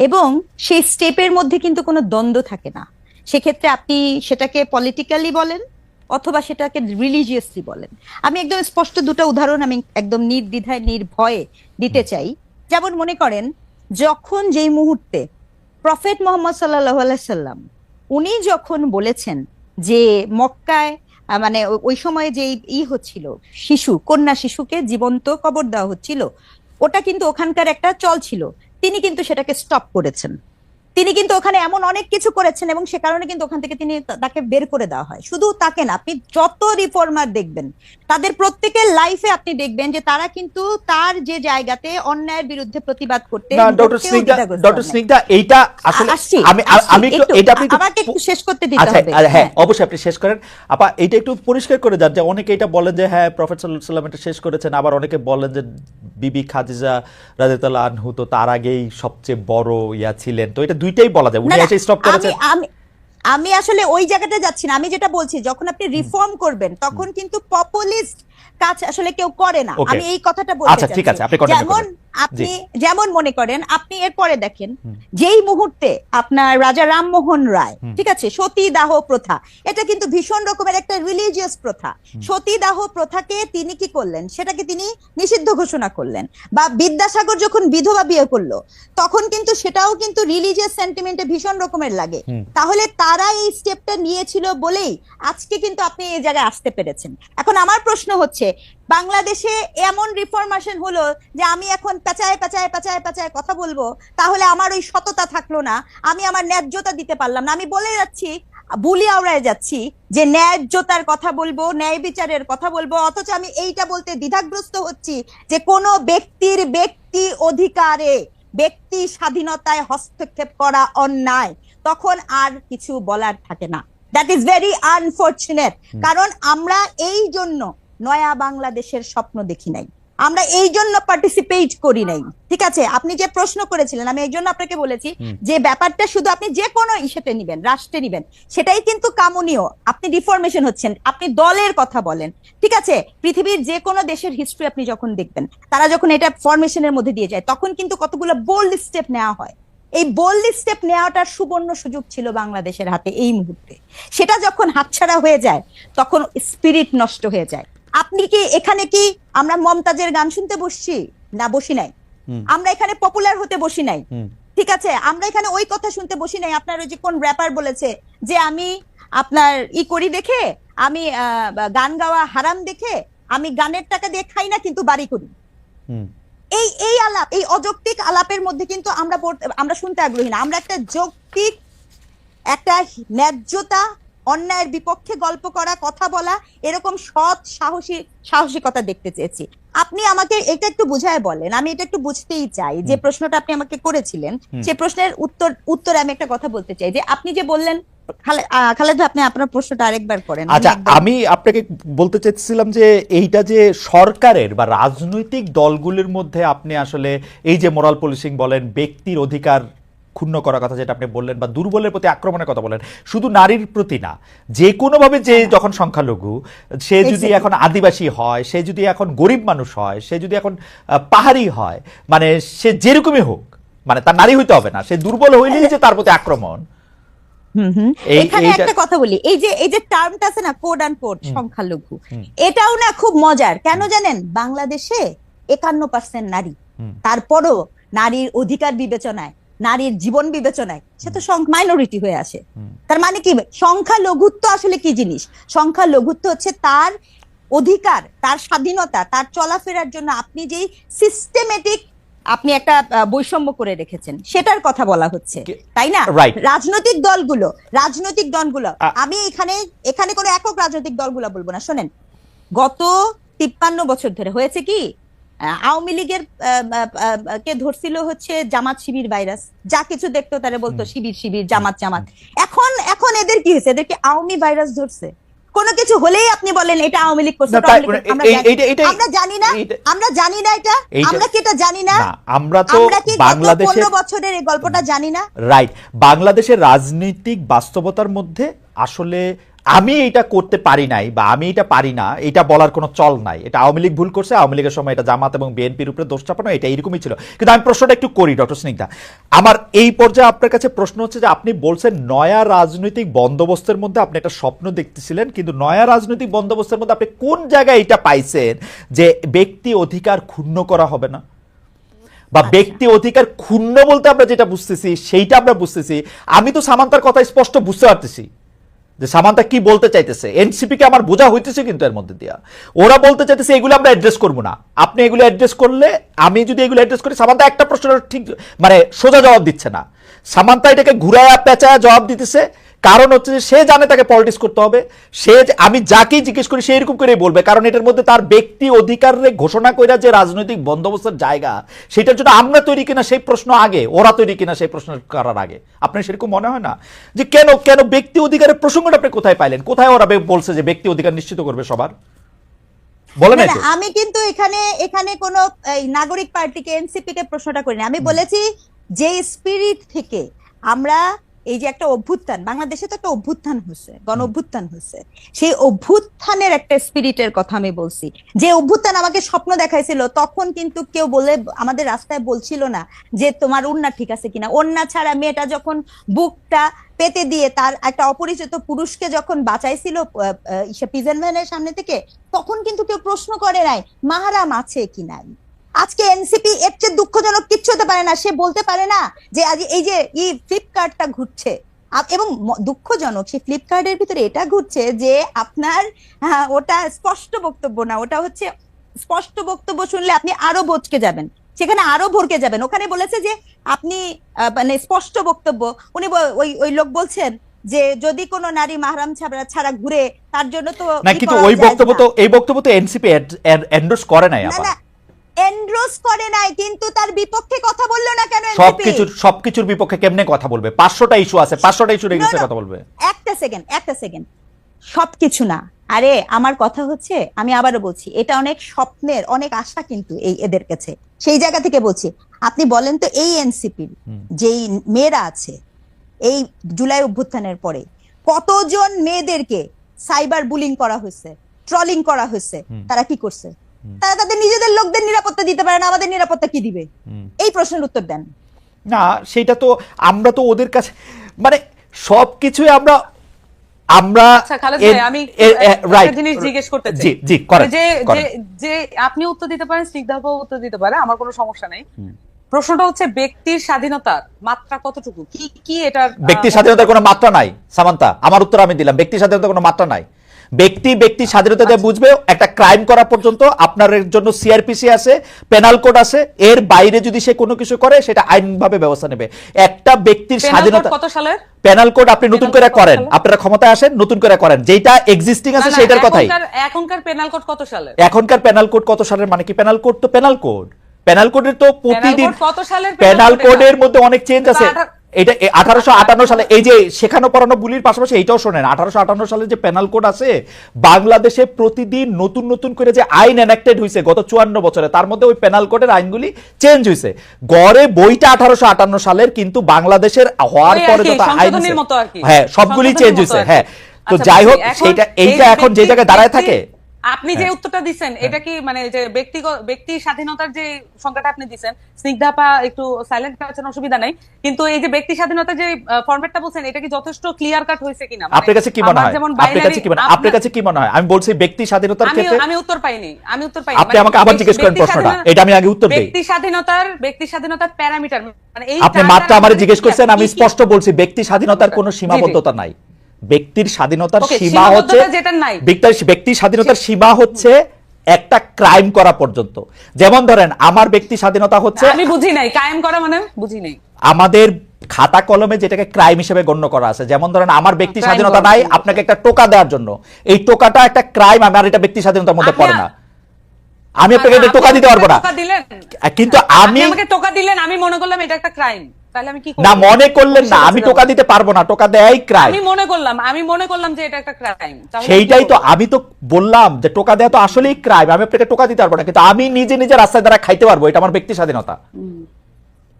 S3: এবং সেই স্টেপের মধ্যে কিন্তু কোনো দ্বন্দ্ব থাকে না। সেক্ষেত্রে আপনি সেটাকে পলিটিক্যালি বলেন অথবা সেটাকে রিলিজিয়াসলি বলেন। আমি একদম স্পষ্ট দুটো উদাহরণ আমি একদম নির্দ্বিধায় নির্ভয়ে দিতে চাই। যেমন মনে করেন, যখন যেই মুহূর্তে প্রফেট মোহাম্মদ সাল্লাল্লাহু আলাইহি সাল্লাম উনি যখন বলেছেন যে মক্কায়, মানে ওই সময় যে হচ্ছিল, কন্যা শিশুকে জীবন্ত কবর দেওয়া হচ্ছিল, ওটা কিন্তু ওখানকার একটা চল ছিল, তিনি কিন্তু সেটাকে স্টপ করেছেন। তিনি কিন্তু ওখানে এমন অনেক কিছু করেছেন, এবং সে কারণে কিন্তু ওখান থেকে তাকে বের করে দেওয়া হয়। শুধু তাকে না, আপনি যত রিফর্মার দেখবেন তাদের প্রত্যেকের লাইফে আপনি দেখবেন যে তারা কিন্তু তার যে জায়গাতে অন্যায়ের বিরুদ্ধে প্রতিবাদ করতে।
S1: ডক্টর স্নিগ্ধা, এইটা আসলে আমি এটা আপনি
S3: আমাকে একটু শেষ করতে দিতে হবে।
S1: হ্যাঁ, অবশ্যই আপনি শেষ করেন। আপা, এটা একটু পরিষ্কার করে যান যে অনেকে এটা বলেন যে হ্যাঁ প্রফেট সাল্লাল্লাহু আলাইহি ওয়াসাল্লাম এটা শেষ করেছেন, আবার অনেকে বলেন যে বিবি খাদিজা রাদিয়াল্লাহু আনহু তো তার আগেই সবচেয়ে বড় ছিলেন। তো এটা দুইটাই বলা যায়, উনি এসে স্টপ করেছেন।
S3: আমি আসলে ওই জায়গাটা যাচ্ছি না। আমি যেটা বলছি, যখন আপনি রিফর্ম করবেন তখন কিন্তু পপুলিস্ট কাজ আসলে কেউ করে না। আমি এই কথাটা বলতে চাচ্ছি।
S1: আচ্ছা ঠিক আছে, আপনি কন্টিনিউ করুন।
S4: আপনি যেমন মনে করেন, আপনি এরপরে দেখেন যেই মুহূর্তে আপনার রাজা রামমোহন রায়, ঠিক আছে, সতীদাহ প্রথা, এটা কিন্তু ভীষণ রকমের একটা রিলিজিয়াস প্রথা। সতীদাহ প্রথাকে তিনি কি করলেন, সেটাকে তিনি নিষিদ্ধ ঘোষণা করলেন। বা বিদ্যাসাগর যখন বিধবা বিয়ে করলো, তখন কিন্তু সেটাও কিন্তু রিলিজিয়াস সেন্টিমেন্টে ভীষণ রকমের লাগে। তাহলে তারা এই স্টেপটা নিয়েছিল বলেই আজকে কিন্তু আপনি এই জায়গায় আসতে পেরেছেন। এখন আমার প্রশ্ন হচ্ছে, বাংলাদেশে এমন রিফরমেশন হলো যে আমি এখন পেঁচায় পেঁচায় পেঁচায় পেঁচায় কথা বলবো, তাহলে আমার ওই সততা থাকলো না, আমি আমার ন্যায্যতা দিতে পারলাম না। আমি বলে যাচ্ছি, বুলি আওড়ায় যাচ্ছি যে ন্যায্যতার কথা বলবো, ন্যায় বিচারের কথা বলবো, অথচ আমি এইটা বলতে দ্বিধাগ্রস্ত হচ্ছি যে কোনো ব্যক্তির ব্যক্তি অধিকারে, ব্যক্তি স্বাধীনতায় হস্তক্ষেপ করা অন্যায়। তখন আর কিছু বলার থাকে না। That is very unfortunate. কারণ আমরা এই জন্য নয়া বাংলাদেশের স্বপ্ন দেখি নাই, আমরা এই জন্য পার্টিসিপেট করি নাই। ঠিক আছে, আপনি যে প্রশ্ন করেছিলেন, আমি এই জন্য আপনাকে বলেছি যে ব্যাপারটা শুধু আপনি যে কোনো ইস্যুতে নিবেন, রাষ্ট্রে নিবেন, সেটাই কিন্তু কামনীয়। আপনি ডিফরমেশন হচ্ছেন, আপনি দলের কথা বলেন। ঠিক আছে, পৃথিবীর যে কোনো দেশের হিস্ট্রি আপনি যখন দেখবেন, তারা যখন এটা ফরমেশনের মধ্যে দিয়ে যায়, তখন কিন্তু কতগুলো বোল্ড স্টেপ নেওয়া হয়। এই বোল্ড স্টেপ নেওয়াটার সুবর্ণ সুযোগ ছিল বাংলাদেশের হাতে এই মুহূর্তে। সেটা যখন হাতছাড়া হয়ে যায়, তখন স্পিরিট নষ্ট হয়ে যায়। আপনি কি এখানে কি আমরা মমতাজের গান শুনতে বসছি? না, বসি নাই। আমরা এখানে পপুলার হতে বসি নাই। ঠিক আছে, আমরা এখানে ওই কথা শুনতে বসি নাই। আপনার ওই যে কোন র্যাপার বলেছে যে আমি আপনার করি দেখে, আমি গান গাওয়া হারাম দেখে আমি গানের টাকা দিয়ে খাই না, কিন্তু বাড়ি করি। এই আলাপ, এই অযৌক্তিক আলাপের মধ্যে কিন্তু আমরা শুনতে আগ্রহী না। আমরা একটা যৌক্তিক, একটা ন্যায্যতা, অন্যায়ের বিপক্ষে গল্প করা, কথা বলা, এরকম সৎ সাহসিকতা দেখতে চেয়েছি। আপনি আমাকে এটা একটু বুঝায় বলেন, আমি এটা একটু বুঝতেই চাই। যে প্রশ্নটা আপনি আমাকে করেছিলেন, সে প্রশ্নের উত্তরে আমি একটা কথা বলতে চাই। যে আপনি যে বললেন, খালেদ ভাই, আপনি আপনার প্রশ্নটা আরেকবার করেন।
S1: আচ্ছা, আমি আপনাকে বলতে চাইছিলাম যে এইটা যে সরকারের বা রাজনৈতিক দলগুলির মধ্যে আপনি আসলে এই যে মোরাল পুলিশিং বলেন, ব্যক্তির অধিকার ক্ষুণ্ণ করার কথা যেটা আপনি বললেন, বা দুর্বলের প্রতি আক্রমণের কথা বলেন, শুধু নারীর প্রতি না, যে কোনোভাবে, যে যখন সংখ্যালঘু, সে যদি এখন আদিবাসী হয়, সে যদি এখন গরিব মানুষ হয়, সে যদি এখন পাহাড়ি হয়, মানে সে যেরকমই হোক, মানে তার নারী হইতে হবে না, সে দুর্বল হইলেই যে তার প্রতি আক্রমণ।
S4: এখানে একটা কথা বলি, এই যে টার্মটা আছে না, কোড অ্যান্ড কোড, সংখ্যালঘু, এটাও না খুব মজার। কেন জানেন? বাংলাদেশে 51% নারী, তারপরও নারীর অধিকার বিবেচনায়, নারীর জীবন বিবেচনায় সে তো মাইনরিটি হয়ে আসে। তার মানে কি, সংখ্যালঘুত্ব আসলে কি জিনিস? সংখ্যালঘুত্ব হচ্ছে তার অধিকার, তার স্বাধীনতা, তার চলাফেরার জন্য আপনি যেই সিস্টেমেটিক আপনি একটা বৈষম্য করে রেখেছেন, সেটার কথা বলা হচ্ছে, তাই না? রাজনৈতিক দলগুলো, আমি এখানে কোনো একক রাজনৈতিক দলগুলো বলবো না। শোনেন, গত 53 বছর ধরে হয়েছে কি, আওয়ামী লীগের কে ধরছিল হচ্ছে জামাত শিবির ভাইরাস, যা কিছু দেখতো তারা বলতো শিবির জামাত। এখন এদের কি হয়েছে? এদেরকে আওয়ামী ভাইরাস ধরছে। কোনো কিছু হলেই আপনি বলেন এটা আওয়ামী লীগ করছে। আমরা জানি না এটা, আমরা কি এটা জানি না? আমরা কি বাংলাদেশের 15 বছরের এই গল্পটা জানি না?
S1: রাইট, বাংলাদেশের রাজনৈতিক বাস্তবতার মধ্যে আসলে আমি এটা করতে পারি নাই বা আমি এটা পারি না, এটা বলার কোনো চল নাই। এটা আওয়ামী লীগ ভুল করছে, আওয়ামী লীগের সময় এটা জামাত এবং বিএনপির উপরে দোষ চাপানো, এটা এরকমই ছিল। কিন্তু আমি প্রশ্নটা একটু করি ডক্টর স্নিগ্ধা, আমার এই পর্যায়ে আপনার কাছে প্রশ্ন হচ্ছে যে আপনি বলছেন নয়া রাজনৈতিক বন্দোবস্তের মধ্যে আপনি একটা স্বপ্ন দেখতেছিলেন, কিন্তু নয়া রাজনৈতিক বন্দোবস্তের মধ্যে আপনি কোন জায়গায় এটা পাইছেন যে ব্যক্তি অধিকার ক্ষুণ্ণ করা হবে না, বা ব্যক্তি অধিকার ক্ষুণ্ণ বলতে আমরা যেটা বুঝতেছি সেইটা আমরা বুঝতেছি। আমি তো সামান্তার কথা স্পষ্ট বুঝতে পারতেছি যে সামান্তা কি বলতে চাইতেছে, এনসিপি কে আমার বোঝা হইতেছে, কিন্তু এর মধ্যে দিয়া ওরা বলতে চাইতেছে এগুলো আমরা অ্যাড্রেস করবো না। আপনি এগুলো অ্যাড্রেস করলে, আমি যদি এগুলো অ্যাড্রেস করি, সামান্তা একটা প্রশ্নের ঠিক মানে সোজা জবাব দিচ্ছে না। সামান্তা এটাকে ঘুরায়া পেঁচায়া জবাব দিতেছে, কারণ হচ্ছে যে সে জানে তাকে পলিটিক্স করতে হবে। আমি যাকেই জিজ্ঞেস করি সে এরকম করেই বলবে, কারণ এটার মধ্যে তার ব্যক্তি অধিকারে ঘোষণা কইরা যে রাজনৈতিক বন্দোবস্তের জায়গা, সেটার জন্য আমরা তৈরি কিনা সেই প্রশ্ন আগে, ওরা তৈরি কিনা সেই প্রশ্ন করার আগে। আপনার সেরকম মনে হয় না যে কেন ব্যক্তি অধিকারের প্রসঙ্গটা আপনি কোথায় পাইলেন? কোথায় ওরা বলছে যে ব্যক্তি অধিকার নিশ্চিত করবে সবার? বলেন।
S4: আমি কিন্তু এখানে কোন নাগরিক পার্টিকে, এনসিপি কে প্রশ্নটা করিনি। আমি বলেছি যে স্পিরিট থেকে আমরা এই যে একটা অভ্যুত্থান, বাংলাদেশে তো একটা অভ্যুত্থান হচ্ছে, গণ অভ্যুত্থান হচ্ছে, সেই অভ্যুত্থানের একটা স্পিরিটের কথা আমি বলছি। যে অভ্যুত্থান আমাকে স্বপ্ন দেখাইছিল, তখন কিন্তু কেউ বলে আমাদের রাস্তায় বলছিল না যে তোমার ওড়না ঠিক আছে কিনা। ওড়না ছাড়া মেয়েটা যখন বুকটা পেতে দিয়ে তার একটা অপরিচিত পুরুষকে যখন বাঁচাইছিল প্রিজন ভ্যানের সামনে থেকে, তখন কিন্তু কেউ প্রশ্ন করে নাই মাহারাম আছে কি নাই। আজকে এনসিপি এর চেয়ে দুঃখজনক কিচ্ছু হতে পারে না। সে বলতে পারে না যে আজ এই যে ফ্লিপকার্টটা ঘুরছে, এবং দুঃখজনক সেই ফ্লিপকার্টের ভিতরে এটা ঘুরছে যে আপনার ওটা স্পষ্ট বক্তব্য না, ওটা হচ্ছে স্পষ্ট বক্তব্য শুনলে আপনি আরো বচকে যাবেন, সেখানে আরো ভরকে যাবেন। ওখানে বলেছে যে আপনি মানে স্পষ্ট বক্তব্য, উনি ওই লোক বলছেন যে যদি কোনো নারী মাহরাম ছাড়া ঘুরে তার জন্য তো
S1: না, কিন্তু ওই বক্তব্য তো, এই বক্তব্য তো এনসিপি এন্ডোর্স করে নাই।
S4: না, এন্ডোর্স করে নাই, কিন্তু তার বিপক্ষে কথা বললো না কেন?
S1: সবকিছুর বিপক্ষে কেমনে কথা বলবে? 500টা ইস্যু আছে, 500টা ইস্যু রেখেছে কথা বলবে।
S4: একটা সেকেন্ড, সবকিছু না। আরে আমার কথা হচ্ছে, আমি আবারও বলছি, এটা অনেক স্বপ্নের, অনেক আশা কিন্তু এদের কাছে। সেই জায়গা থেকে বলছি, আপনি বলেন তো এই এনসিপির যেই মেয়েরা আছে এই জুলাই অভ্যুত্থানের পরে কতজন মেয়েদেরকে সাইবার বুলিং করা হয়েছে, ট্রলিং করা হয়েছে, তারা কি করছে? তারা তাদের নিজেদের লোকদের নিরাপত্তা দিতে পারে না, আমাদের নিরাপত্তা কি দিবে? এই প্রশ্নের উত্তর দেন
S1: না। সেটা তো আমরা তো ওদের কাছে মানে সবকিছুই আমরা
S2: আচ্ছা খালেদ ভাই, আমি একটা জিনিস জিজ্ঞেস করতে চাই।
S1: জি করেন।
S2: যে আপনি উত্তর দিতে পারেন, স্নিগ্ধা আপু উত্তর দিতে পারে, আমার কোনো সমস্যা নেই। প্রশ্নটা হচ্ছে ব্যক্তির স্বাধীনতার মাত্রা কতটুকু? কি এটার
S1: ব্যক্তির স্বাধীনতার কোনো মাত্রা নাই সামান্তা। আমার উত্তর আমি দিলাম, ব্যক্তির স্বাধীনতার কোনো মাত্রা নাই। ব্যক্তি স্বাধীনতা দিয়ে বুঝবে একটা ক্রাইম করা পর্যন্ত আপনার জন্য সিআরপিসি আছে, পেনাল কোড আছে, এর বাইরে যদি সে কোনো কিছু করে সেটা আইনভাবে ব্যবস্থা নেবে। একটা ব্যক্তির স্বাধীনতা
S2: কত সালের
S1: পেনাল কোড আপনি নতুন করে করেন, আপনারা ক্ষমতায় আসেন, নতুন করে করেন, যেটা এক্সিস্টিং আছে সেটার কথাই।
S2: এখনকার পেনাল কোড কত সালের?
S1: এখনকার পেনাল কোড কত সালের মানে কি? পেনাল কোড তো পেনাল কোড, পেনাল কোডের তো প্রতিদিন
S2: কত সালের
S1: পেনাল কোডের মধ্যে অনেক চেঞ্জ আছে। এটা 1858 সালে, এই যে শেখানো পড়ানো বুলির পাশাপাশি এইটাও শোনেন, 1858 সালে যে পেনাল কোড আছে, বাংলাদেশে প্রতিদিন নতুন নতুন করে যে আইন এনাক্টেড হয়েছে গত 54 বছরে, তার মধ্যে ওই পেনাল কোডের আইনগুলি চেঞ্জ হয়েছে। গড়ে বইটা 1858 সালের, কিন্তু বাংলাদেশের হওয়ার পরে যত আইন, হ্যাঁ সবগুলি চেঞ্জ হয়েছে। হ্যাঁ, তো যাই হোক, এইটা এখন যে জায়গায় দাঁড়ায় থাকে।
S2: আপনি যে উত্তরটা দিচ্ছেন এটা কি মানে যে ব্যক্তি স্বাধীনতার যে সংখ্যাটা আপনি দিচ্ছেন, স্নিগ্ধাপা একটু সাইলেন্ট আছেন, অসুবিধা নাই, কিন্তু এই যে ব্যক্তি স্বাধীনতার যে ফরম্যাটটা বলছেন এটা কি যথেষ্ট ক্লিয়ার কাট হয়েছে কিনা?
S1: আপনার কাছে কি মনে হয়? আপনার কাছে কি মনে হয়? আমি বলছি ব্যক্তি স্বাধীনতার ক্ষেত্রে
S2: আমি উত্তর পাইনি।
S1: আপনি আমাকে আবার জিজ্ঞেস করেন প্রশ্নটা, এটা আমি আগে উত্তর দেই।
S2: ব্যক্তি স্বাধীনতার প্যারামিটার মানে এই
S1: আপনি মাত্র আমারে জিজ্ঞেস করছেন, আমি স্পষ্ট বলছি ব্যক্তি স্বাধীনতার কোনো সীমাবদ্ধতা নাই। ব্যক্তির স্বাধীনতার সীমা হচ্ছে, ব্যক্তির স্বাধীনতার সীমা হচ্ছে একটা ক্রাইম করা পর্যন্ত। যেমন ধরেন আমার ব্যক্তি স্বাধীনতা হচ্ছে,
S2: আমি বুঝি নাই কায়েম করা মানে, বুঝি নাই।
S1: আমাদের খাতা কলমে যেটাকে ক্রাইম হিসেবে গণ্য করা আছে। যেমন ধরেন আমার ব্যক্তি স্বাধীনতা নাই আপনাকে একটা টোকা দেওয়ার জন্য, এই টোকাটা একটা ক্রাইম, আমার এটা ব্যক্তি স্বাধীনতার মধ্যে পড়ে না। আমি আপনাকে এটা টোকা দিতে পারবো না, কিন্তু আমি
S2: আমাকে টোকা দিলেন, আমি মনে করলাম এটা একটা ক্রাইম, তাহলে আমি কি করব?
S1: না, মনে করলেন না, আমি টোকা দিতে পারবো না, টোকা দেয়াই ক্রাইম।
S2: আমি মনে করলাম যে এটা একটা ক্রাইম,
S1: সেইটাই তো আমি তো বললাম যে টোকা দেয়া তো আসলেই ক্রাইম, আমি আপনাকে টোকা দিতে পারবো না, কিন্তু আমি নিজে রাস্তায় দ্বারা খাইতে পারবো, এটা আমার ব্যক্তি স্বাধীনতা।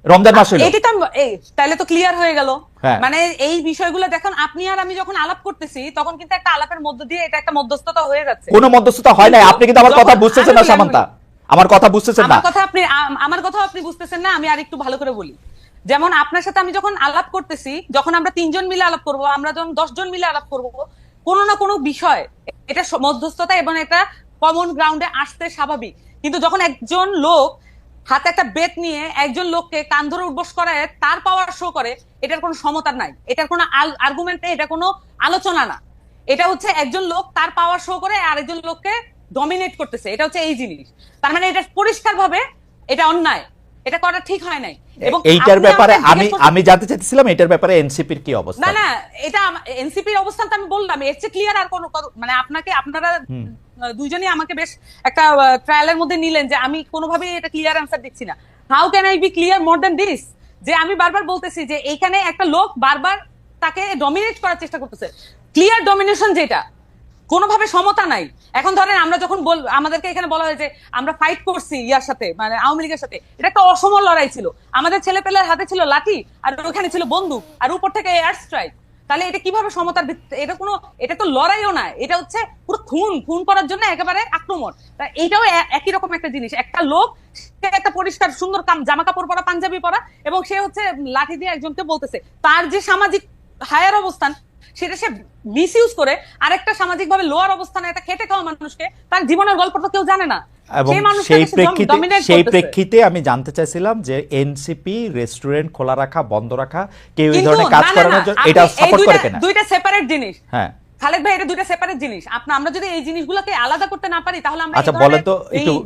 S1: রমজান মাস হলো,
S2: এটা তো তাহলে তো ক্লিয়ার হয়ে গেল। মানে এই বিষয়গুলো দেখুন, আপনি আর আমি যখন আলাপ করতেছি তখন কিন্তু একটা আলাপের মধ্য দিয়ে এটা একটা মধ্যস্থতা হয়ে যাচ্ছে।
S1: কোনো মধ্যস্থতা হয় না, আপনি কিন্তু আমার কথা বুঝতেছেন না সামান্তা, আমার কথা বুঝতেছেন না।
S2: আমার কথা আপনি বুঝতেছেন না, আমি আর একটু ভালো করে বলি। যেমন আপনার সাথে আমি যখন আলাপ করতেছি, যখন আমরা 3 জন মিলে আলাপ করব, আমরা যখন 10 জন মিলে আলাপ করব, কোনো না কোনো বিষয় এটা মধ্যস্থতা এবং এটা কমন গ্রাউন্ডে আসতে স্বাভাবিক। কিন্তু যখন একজন লোক হাতে একটা বেত নিয়ে একজন লোককে কান ধরে উঠবস করায়, তার পাওয়ার শো করে, এটার কোনো সমতা নাই, এটার কোনো আর্গুমেন্ট নেই, এটা কোনো আলোচনা না। এটা হচ্ছে একজন লোক তার পাওয়ার শো করে আরেকজন লোককে ডমিনেট করতেছে, এটা হচ্ছে এই জিনিস। তার মানে এটা পরিষ্কারভাবে এটা অন্যায়, এটা করা ঠিক হয় নাই। এবং
S1: এইটার ব্যাপারে আমি জানতে চাইছিলাম এটার ব্যাপারে এনসিপির কি অবস্থা?
S2: না, এটা এনসিপির অবস্থান তো আমি বললাম, এর চেয়ে ক্লিয়ার আর কোন মানে আপনারা দুইজনই আমাকে বেশ একটা ট্রায়ালের মধ্যে নিলেন যে আমি কোনোভাবেই এটা ক্লিয়ার অ্যান্সার দিচ্ছি না। How can I be clear more than this? যে আমি বারবার বলতেছি যে এইখানে একটা লোক বারবার তাকে ডমিনেট করার চেষ্টা করতেছে। ক্লিয়ার ডমিনেশন যেটা, কোনোভাবে সমতা নাই। এখন ধরেন আমরা যখন আমাদেরকে এখানে বলা হয় যে আমরা ফাইট করছি ইয়ার সাথে, মানে আওয়ামী লীগের সাথে, এটা একটা অসম লড়াই ছিল। আমাদের ছেলে পেলের হাতে ছিল লাঠি আর ওখানে ছিল বন্দুক আর উপর থেকে এয়ার স্ট্রাইক। তাহলে এটা কিভাবে সমতার ভিত্তিতে? এটা তো লড়াইও না, এটা হচ্ছে পুরো খুন করার জন্য একেবারে আক্রমণ। তা এটাও একই রকম একটা জিনিস। একটা লোক, সে একটা পরিষ্কার সুন্দর জামা কাপড় পরা, পাঞ্জাবি পরা, এবং সে হচ্ছে লাঠি দিয়ে একজনকে বলতেছে। তার যে সামাজিক হায়ার অবস্থান সেটা সে মিসইউজ করে আরেকটা সামাজিক ভাবে লোয়ার অবস্থানে একটা খেটে খাওয়া মানুষকে, তার জীবনের গল্প তো কেউ জানে না।
S1: এবং সেই প্রেক্ষিতে আমি জানতে চাইছিলাম যে এনসিপি রেস্টুরেন্ট খোলা রাখা, বন্ধ রাখা, কেউ এই ধরনের কাজ করানোর জন্য এটা সাপোর্ট করে কিনা?
S2: দুইটা সেপারেট জিনিস।
S1: হ্যাঁ
S2: খালেদ ভাই, এটা দুইটা সেপারেট জিনিস। আমরা যদি এই জিনিসগুলোকে আলাদা করতে না পারি তাহলে আমরা
S1: আচ্ছা বলেন তো,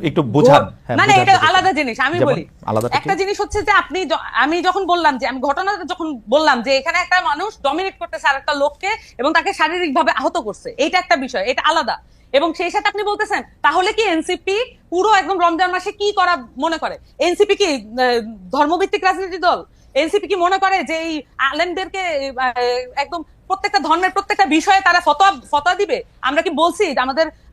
S1: একটু বুঝান।
S2: না না, এটা আলাদা জিনিস। আমি বলি, একটা জিনিস হচ্ছে যে আমি যখন বললাম যে, আমি ঘটনাটা যখন বললাম যে এখানে একটা মানুষ ডমিনেট করতেছে আর একটা লোককে এবং তাকে শারীরিকভাবে আহত করছে, এটা একটা বিষয়, এটা আলাদা। এবং সেই সাথে আপনি বলতেছেন তাহলে কি এনসিপি পুরো একদম রমজান মাসে কি করা মনে করে? এনসিপি কি ধর্মভিত্তিক রাজনীতি দল? এনসিপি কি মনে করে যে এই আলেমদেরকে একদম প্রত্যেকটা ধর্মের প্রত্যেকটা বিষয়ে তারা ফতোয়া দিবে? আমরা কি বলছি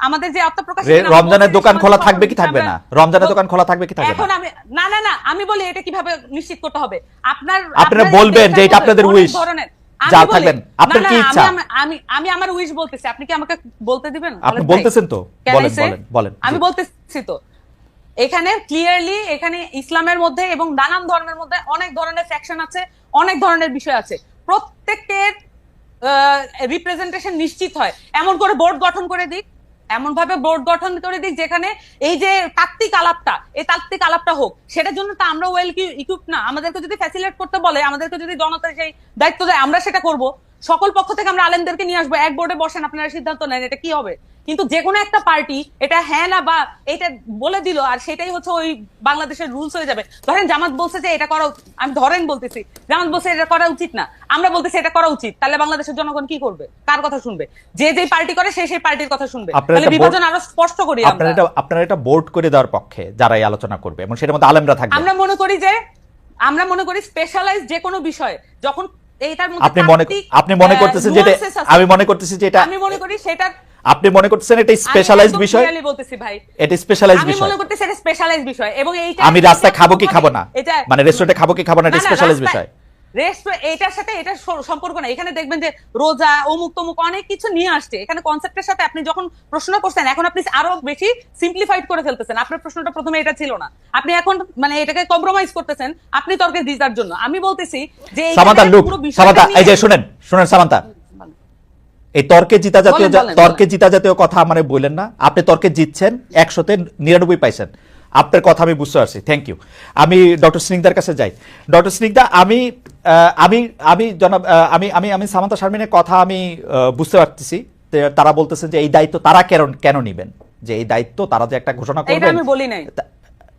S2: আমাদের যে আত্মপ্রকাশ,
S1: রমজানের দোকান খোলা থাকবে কি থাকবে না? রমজানের দোকান খোলা থাকবে কি থাকবে না?
S2: এখন না আমি বলি এটা কিভাবে নিশ্চিত করতে হবে?
S1: আপনারা বলবেন যে এটা আপনাদের উইশ, যা থাকবেন আপনার কি ইচ্ছা।
S2: আমি আমার উইশ বলতেছি, আপনি কি আমাকে বলতে দিবেন?
S1: আপনি বলতেছেন তো, বলেন।
S2: আমি বলতেছি তো, এখানে ক্লিয়ারলি এখানে ইসলামের মধ্যে এবং নানান ধর্মের মধ্যে অনেক ধরনের ফ্যাকশন আছে, অনেক ধরনের বিষয় আছে। প্রত্যেকের রিপ্রেজেন্টেশন নিশ্চিত হয় এমন করে বোর্ড গঠন করে দিক, এমন ভাবে বোর্ড গঠন করে দিক যেখানে এই যে তাত্ত্বিক আলাপটা হোক। সেটার জন্য তো আমরা ওয়েল ইকুইপ না। আমাদেরকে যদি ফ্যাসিলিটেট করতে বলে, আমাদেরকে যদি জনতা সেই দায়িত্ব দেয়, আমরা সেটা করব। সকল পক্ষ থেকে আমরা আলেমদেরকে নিয়ে আসবো, এক বোর্ডে বসেন, আপনারা সিদ্ধান্ত নেন এটা কি হবে। কিন্তু যে কোনো একটা পার্টি এটা হ্যাঁ না বা এটা বলে দিল আর সেটাই হচ্ছে ওই বাংলাদেশের রুলস হয়ে যাবে। ধরেন জামাত বলছে যে এটা করা, আমি বলতেছি জামাত বলছে এটা করা উচিত না, আমরা বলতেছি এটা করা উচিত, তাহলে বাংলাদেশের জনগণ কি করবে? কার কথা শুনবে? যে পার্টি করে সেই পার্টির কথা শুনবে। তাহলে বিভাজন আরো স্পষ্ট করি।
S1: আপনারা এটা বোর্ড করে দেওয়ার পক্ষে যারা এই আলোচনা করবে এবং সেটার মধ্যে আলেমরা থাকবে।
S2: আমরা মনে করি স্পেশালাইজ যে কোনো বিষয় যখন এইটার মধ্যে
S1: আপনি মনে করতেছেন যে আমি মনে করতেছি যে এটা,
S2: আমি মনে করি সেটা
S1: আপনি মনে করতেছেন এটা স্পেশালাইজড বিষয়।
S2: আমি বলতেছি ভাই,
S1: এটা স্পেশালাইজড বিষয়।
S2: আমি মনে করতেছি এটা স্পেশালাইজড বিষয় এবং এইটা
S1: আমি রাস্তায় খাবো কি খাবো না, মানে রেস্টুরেন্টে খাবো কি খাবো না, এটা স্পেশালাইজড বিষয়।
S2: এটার সাথে এটা সম্পর্ক না। এখানে দেখবেন যে রোজা অমুক তমুক অনেক কিছু নিয়ে আসছে এখানে কনসেপ্টের সাথে। আপনি যখন প্রশ্ন করছেন এখন আপনি আরো বেশি সিম্পলিফাইড করে ফেলতেছেন। আপনার প্রশ্নটা প্রথমে এটা ছিল না, আপনি এখন মানে এটাকে কম্প্রোমাইজ করতেছেন আপনি তর্কে জিতার জন্য। আমি বলতেছি যে
S1: সামান্তা এই যে শুনেন সামান্তা, এই তর্কে জিতা জাতীয় কথা মানে বললেন না। আপনি তর্কে জিতছেন 100-তে 99 পাইছেন। আপনার কথা আমি বুঝতে পারছি, থ্যাংক ইউ। আমি ডক্টর স্নিগ্ধার কাছে যাই। ডক্টর স্নিগ্ধা, আমি সামান্তা শারমিনের কথা আমি বুঝতে পারতেছি। তারা বলতেছে যে এই দায়িত্ব তারা কেন নিবেন, যে এই দায়িত্ব তারা যে একটা ঘোষণা করবেন।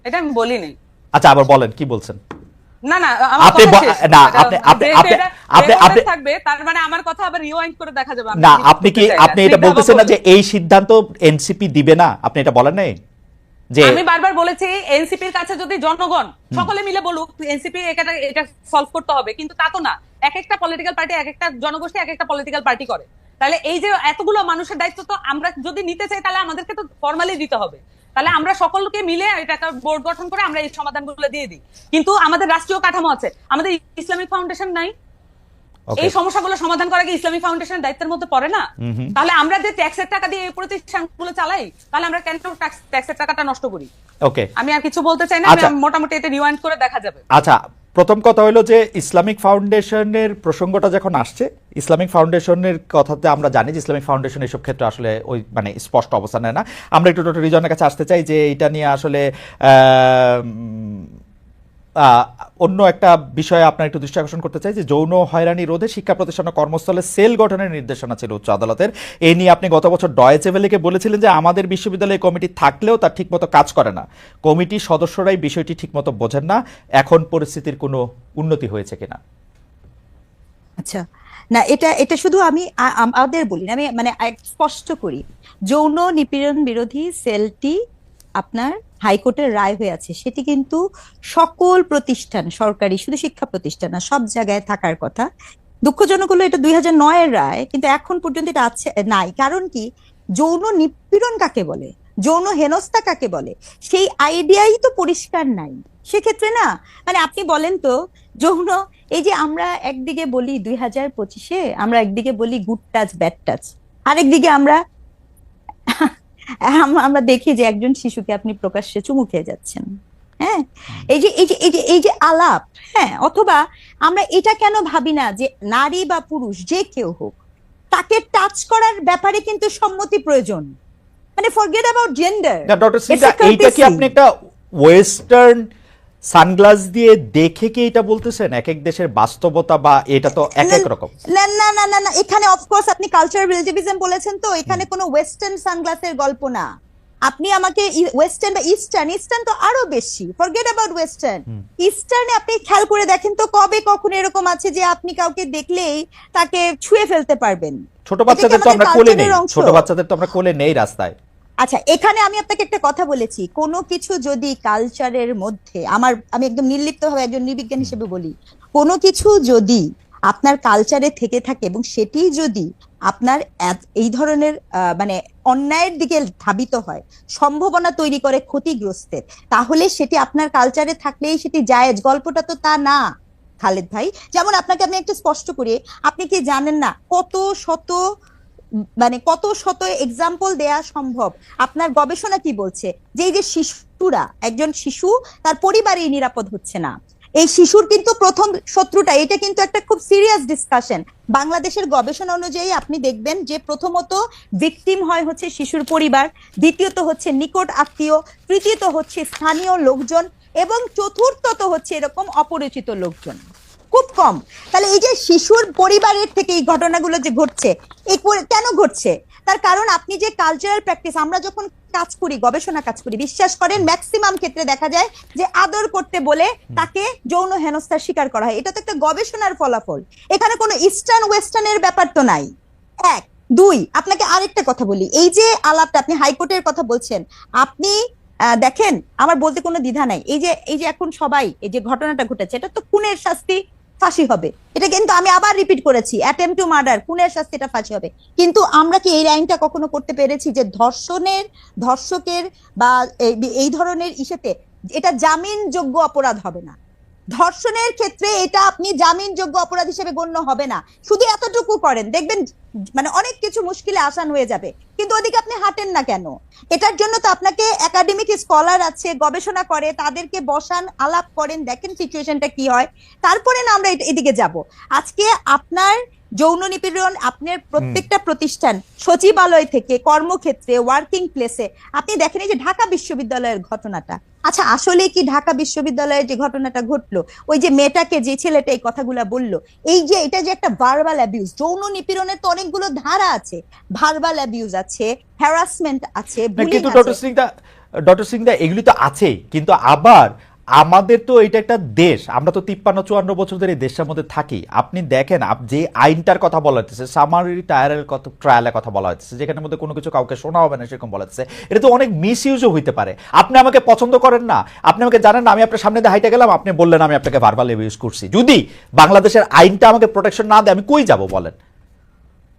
S2: এটা আমি বলি নাই।
S1: আচ্ছা আবার বলেন কি বলছেন।
S2: না
S1: আপনি
S2: থাকবে তার মানে আমার কথা আবার রিওয়াইন্ড করে দেখা যাবে
S1: না। আপনি এটা বলতেছেন না যে এই সিদ্ধান্ত এনসিপি দিবে না, আপনি এটা বলেন নাই? যে
S2: আমি বারবার বলেছি এনসিপির কাছে যদি জনগণ সকলে মিলে বলুক এনসিপি এটা সলভ করতে হবে, কিন্তু তা তো না। এক একটা পলিটিক্যাল পার্টি, এক একটা জনগোষ্ঠী এক একটা পলিটিক্যাল পার্টি করে। তাহলে এই যে এতগুলো মানুষের দায়িত্ব তো আমরা যদি নিতে চাই তাহলে আমাদেরকে তো ফর্মালি দিতে হবে। তাহলে আমরা সকলকে মিলে এটা একটা বোর্ড গঠন করে আমরা এই সমাধানগুলো দিয়ে দিই। কিন্তু আমাদের রাষ্ট্রীয় কাঠামো আছে, আমাদের ইসলামিক ফাউন্ডেশন নাই। এই সমস্যাগুলো সমাধান করা কি ইসলামিক ফাউন্ডেশনের দায়িত্বের মধ্যে পড়ে না? তাহলে আমরা যে ট্যাক্সের টাকা দিয়ে এই প্রতিষ্ঠানগুলো চালাই, তাহলে আমরা কেন ট্যাক্সের টাকাটা নষ্ট করি? ওকে, আমি আর কিছু বলতে চাই না, মোটামুটি এটা রিওয়াইন্ড করে দেখা যাবে।
S1: আচ্ছা, প্রথম কথা হলো যে ইসলামিক ফাউন্ডেশনের প্রসঙ্গটা যখন আসছে, ইসলামিক ফাউন্ডেশনের কথাতে আমরা জানি যে ইসলামিক ফাউন্ডেশন এইসব ক্ষেত্রে আসলে ওই মানে স্পষ্ট অবস্থান নেয় না। আমরা একটু ডক্টর রিজনের কাছে আসতে চাই যে এটা নিয়ে আসলে অন্য একটা বিষয়ে আপনার একটু দৃষ্টি আকর্ষণ করতে চাই যে যৌন হয়রানি রোধে শিক্ষা প্রতিষ্ঠান ও কর্মস্থলে সেল গঠনের নির্দেশনা ছিল উচ্চ আদালতের। এই নিয়ে আপনি গত বছর ডয়েচে ভেলেকে বলেছিলেন যে আমাদের বিশ্ববিদ্যালয়ে কমিটি থাকলেও তার ঠিকমতো কাজ করে না, কমিটির সদস্যরাই বিষয়টি ঠিকমতো বোঝেন না। এখন পরিস্থিতির কোনো উন্নতি হয়েছে কিনা?
S4: আচ্ছা, না এটা শুধু আমি আমাদের বলি না, আমি মানে স্পষ্ট করি, যৌন নিপীড়ন বিরোধী সেলটি আপনার হাইকোর্টের রায় হয়ে আছে, সেটি কিন্তু সকল প্রতিষ্ঠান, সরকারি শুধু শিক্ষা প্রতিষ্ঠান না, সব জায়গায় থাকার কথা। দুঃখজনক হলো এটা 2009-এর রায়, কিন্তু এখন পর্যন্ত এটা আছে নাই। কারণ কি, যৌন নিপীড়ন কাকে বলে, যৌন হেনস্থা কাকে বলে, সেই আইডিয়াই তো পরিষ্কার নাই। সেক্ষেত্রে না, মানে আপনি বলেন তো, যৌন, এই যে আমরা একদিকে বলি 2025-এ আমরা একদিকে বলি গুড টাচ ব্যাড টাচ, আরেকদিকে আমরা আমরা দেখি যে একজন শিশুকে আপনি প্রকাশ্যে চুমু খেয়ে যাচ্ছেন। হ্যাঁ, এই যে আলাপ, হ্যাঁ, অথবা আমরা এটা কেন ভাবি না যে নারী বা পুরুষ যে কেউ হোক তাকে টাচ করার ব্যাপারে কিন্তু সম্মতি প্রয়োজন, মানে ফরগেট অ্যাবাউট জেন্ডার।
S1: না ডক্টর সিনহা, এইটা কি আপনি একটা ওয়েস্টার্ন সানগ্লাস দিয়ে দেখে কি এটা বলতেছেন? এক এক দেশের বাস্তবতা বা এটা তো এক এক রকম।
S4: না না না না না, এখানে অফকোর্স আপনি কালচারাল রিলেটিভিজম বলেছেন, তো এখানে কোনো ওয়েস্টার্ন সানগ্লাসের গল্প না। আপনি আমাকে ওয়েস্টার্ন বা ইস্টার্ন তো আরো বেশি, ফরগেট অ্যাবাউট ওয়েস্টার্ন। ইস্টার্নে আপনি খেয়াল করে দেখেন তো কবে কখন এরকম আছে যে আপনি কাউকে দেখলেই তাকে ছুঁয়ে ফেলতে পারবেন?
S1: ছোট বাচ্চাদের তো আমরা কোলে নেই, ছোট বাচ্চাদের তো আমরা কোলে নেই রাস্তায়।
S4: আচ্ছা, এখানে আমি আপনাকে একটা কথা বলেছি, কোনো কিছু যদি কালচারের মধ্যে, আমি একদম নির্লিপ্তভাবে একজন নির্বিজ্ঞান হিসেবে বলি, কোনো কিছু যদি আপনার কালচারে থেকে থাকে এবং সেটি যদি আপনার এই ধরনের মানে অন্যায়ের দিকে ধাবিত হয়, সম্ভাবনা তৈরি করে ক্ষতিগ্রস্তের, তাহলে সেটি আপনার কালচারে থাকলেই সেটি জায়েজ। গল্পটা তো তা না খালেদ ভাই। যেমন আপনাকে আমি একটু স্পষ্ট করি, আপনি কি জানেন না কত শত এক্সাম্পল দেয়া সম্ভব? আপনার গবেষণা কি বলছে যে এই যে শিশুরা, একজন শিশু তার পরিবারেই নিরাপদ হচ্ছে না, এই শিশুর কিন্তু প্রথম শত্রুটা, এটা কিন্তু একটা খুব সিরিয়াস ডিসকাশন। বাংলাদেশের গবেষণা অনুযায়ী আপনি দেখবেন যে প্রথমত ভিকটিম হচ্ছে শিশুর পরিবার, দ্বিতীয়ত হচ্ছে নিকট আত্মীয়, তৃতীয়ত হচ্ছে স্থানীয় লোকজন, এবং চতুর্থত হচ্ছে এরকম অপরিচিত লোকজন, খুব কম। তাহলে এই যে শিশুর পরিবারের থেকে এই ঘটনাগুলো যে ঘটছে, কেন ঘটছে? তার কারণ আপনি যে কালচারাল প্র্যাকটিস, আমরা যখন কাজ করি, গবেষণা কাজ করি, বিশ্বাস করেন ম্যাক্সিমাম ক্ষেত্রে দেখা যায় যে আদর করতে বলে তাকে যৌন হেনস্থার শিকার করা হয়। এটা তো একটা গবেষণার ফলাফল, এখানে কোনো ইস্টার্ন ওয়েস্টার্নের ব্যাপার তো নাই। এক, দুই, আপনাকে আরেকটা কথা বলি, এই যে আলাপটা আপনি হাইকোর্টের কথা বলছেন, আপনি দেখেন, আমার বলতে কোনো দ্বিধা নাই, এই যে এখন সবাই, এই যে ঘটনাটা ঘটেছে, এটা তো খুনের শাস্তি, ফাঁসি হবে। এটা কিন্তু আমি আবার রিপিট করেছি, অ্যাটেম্পট টু মার্ডার, খুনের শাস্তি, এটা ফাঁসি হবে। কিন্তু আমরা কি এই আইনটা কখনো করতে পেরেছি যে ধর্ষকের বা এই ধরনের ইস্যুতে এটা জামিনযোগ্য অপরাধ হবে না? ধর্ষণের ক্ষেত্রে এটা আপনি জামিনযোগ্য অপরাধ হিসেবে গণ্য হবে না। শুধু এতটুকু করেন, দেখবেন মানে অনেক কিছু মুশকিলে আসান হয়ে যাবে। কিন্তু ওদিকে আপনি হাঁটেন না কেন? এটার জন্য তো আপনাকে একাডেমিক স্কলার আছে, গবেষণা করে, তাদেরকে বসান, আলাপ করেন, দেখেন সিচুয়েশনটা কি হয়, তারপরে না আমরা এদিকে যাব। আজকে আপনার যৌন নিপীড়ন আপনার প্রত্যেকটা প্রতিষ্ঠান, সচিবালয় থেকে কর্মক্ষেত্রে, ওয়ার্কিং প্লেসে, আপনি দেখেন এই যে ঢাকা বিশ্ববিদ্যালয়ের ঘটনাটা, আচ্ছা আসলে কি ঢাকা বিশ্ববিদ্যালয়ের যে ঘটনাটা ঘটলো, ওই যে মেয়েটাকে, যে ছেলেটা এই কথাগুলা বললো, এই যে এটা যে একটা ভার্বাল অ্যাবিউজ, যৌন নিপীড়নের তো অনেকগুলো ধারা আছে, ভার্বাল অ্যাবিউজ আছে, হ্যারাসমেন্ট আছে,
S1: কিন্তু ডক্টর সিংদা এগুলি তো আছেই, কিন্তু আবার আমাদের তো এটা একটা দেশ, আমরা তো 53-54 বছর ধরে এই দেশের মধ্যে থাকি। আপনি দেখেন যে আইনটার কথা বলা হচ্ছে, সামারি ট্রায়ালের কথা বলা হচ্ছে, যেখানের মধ্যে কোনো কিছু কাউকে শোনা হবে না সেরকম বলা হচ্ছে, এটা তো অনেক মিস ইউজও হইতে পারে। আপনি আমাকে পছন্দ করেন না, আপনি আমাকে জানেন না, আমি আপনার সামনে দিয়ে হাইটে গেলাম, আপনি বললেন আমি আপনাকে ভার্বাল অ্যাবিউজ করছি, যদি বাংলাদেশের আইনটা আমাকে প্রোটেকশন না দেয় আমি কই যাব বলেন?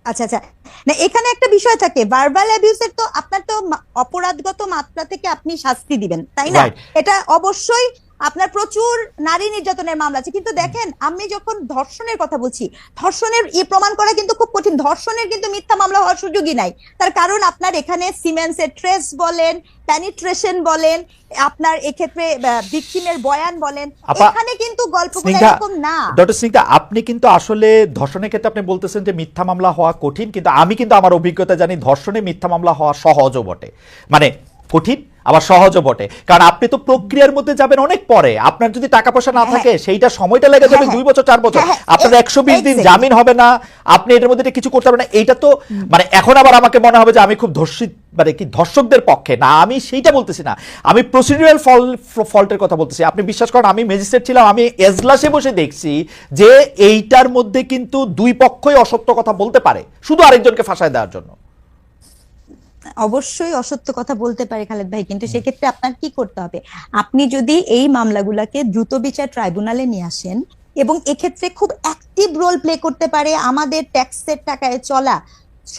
S4: আচ্ছা আচ্ছা, না এখানে একটা বিষয় থাকে, ভার্বাল অ্যাবিউজের তো আপনার তো অপরাধগত মাত্রা থেকে আপনি শাস্তি দিবেন, তাই না? এটা অবশ্যই আপনার প্রচুর নারী নির্যাতনের মামলা আছে, কিন্তু দেখেন আমি যখন ধর্ষণের কথা বলছি, ধর্ষণের প্রমাণ করা কিন্তু খুব কঠিন, ধর্ষণের কিন্তু মিথ্যা মামলা হওয়ার সুযোগই নাই। তার কারণ আপনার এখানে সিমেন্সের ট্রেস বলেন, পেনিট্রেশন বলেন, আপনার এক্ষেত্রে ভিকটিমের বয়ান বলেন, এখানে কিন্তু গল্পগুলো এরকম না।
S1: ডক্টর সিংদা, আপনি কিন্তু আসলে ধর্ষণের ক্ষেত্রে আপনি বলতেছেন যে মিথ্যা মামলা হওয়া কঠিন, কিন্তু আমি কিন্তু আমার অভিজ্ঞতা জানি ধর্ষণে মিথ্যা মামলা হওয়া সহজও বটে, মানে কঠিন আবার সহজও বটে, কারণ আপনি তো প্রক্রিয়ার মধ্যে যাবেন অনেক পরে, আপনার যদি টাকা পয়সা না থাকে সেইটা সময়টা লেগে যাবে 2 বছর 4 বছর, আপনার 120 দিন জামিন হবে না, আপনি এটার মধ্যে কিছু করতে পারবেন না। এইটা তো মানে এখন আবার আমাকে মনে হবে যে আমি খুব ধর্ষকদের পক্ষে না, আমি সেইটা বলতেছি না, আমি প্রসিডিউরাল ফল্টের কথা বলতেছি। আপনি বিশ্বাস করেন আমি ম্যাজিস্ট্রেট ছিলাম, আমি এজলাসে বসে দেখছি যে এইটার মধ্যে কিন্তু দুই পক্ষই অসত্য কথা বলতে পারে শুধু আরেকজনকে ফাঁসায় দেওয়ার জন্য।
S4: অবশ্যই অসত্য কথা বলতে পারে খালেদ ভাই, কিন্তু সেক্ষেত্রে আপনার কি করতে হবে? আপনি যদি এই মামলাগুলোকে দ্রুত বিচার ট্রাইব্যুনালে নিয়ে আসেন, এবং এক্ষেত্রে খুব অ্যাক্টিভ রোল প্লে করতে পারে আমাদের ট্যাক্সের টাকায় চলা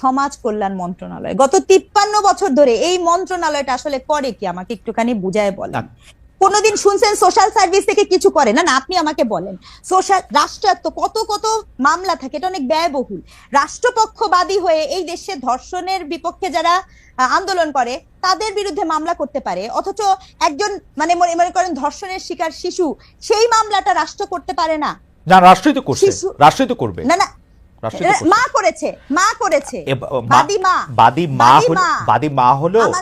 S4: সমাজ কল্যাণ মন্ত্রণালয়। গত 53 বছর ধরে এই মন্ত্রণালয়টা আসলে করে কি, আমাকে একটুখানি বুঝায় বলেন। কোনোদিন শুনছেন সোশ্যাল সার্ভিস থেকে কিছু করে? না না, আপনি আমাকে বলেন। সোশ্যাল রাষ্ট্রায়ত্ত কত কত মামলা থাকে, এটা অনেক ব্যয়বহুল। রাষ্ট্রপক্ষবাদী হয়ে এই দেশে ধর্ষণের বিপক্ষে যারা আন্দোলন করে তাদের বিরুদ্ধে মামলা করতে পারে, অথচ একজন মানে মনে করেন ধর্ষণের শিকার শিশু, সেই মামলাটা রাষ্ট্র করতে পারে না।
S1: না, রাষ্ট্রই তো করছে, রাষ্ট্রই তো করবে।
S4: না না, মা করেছে, মা করেছে,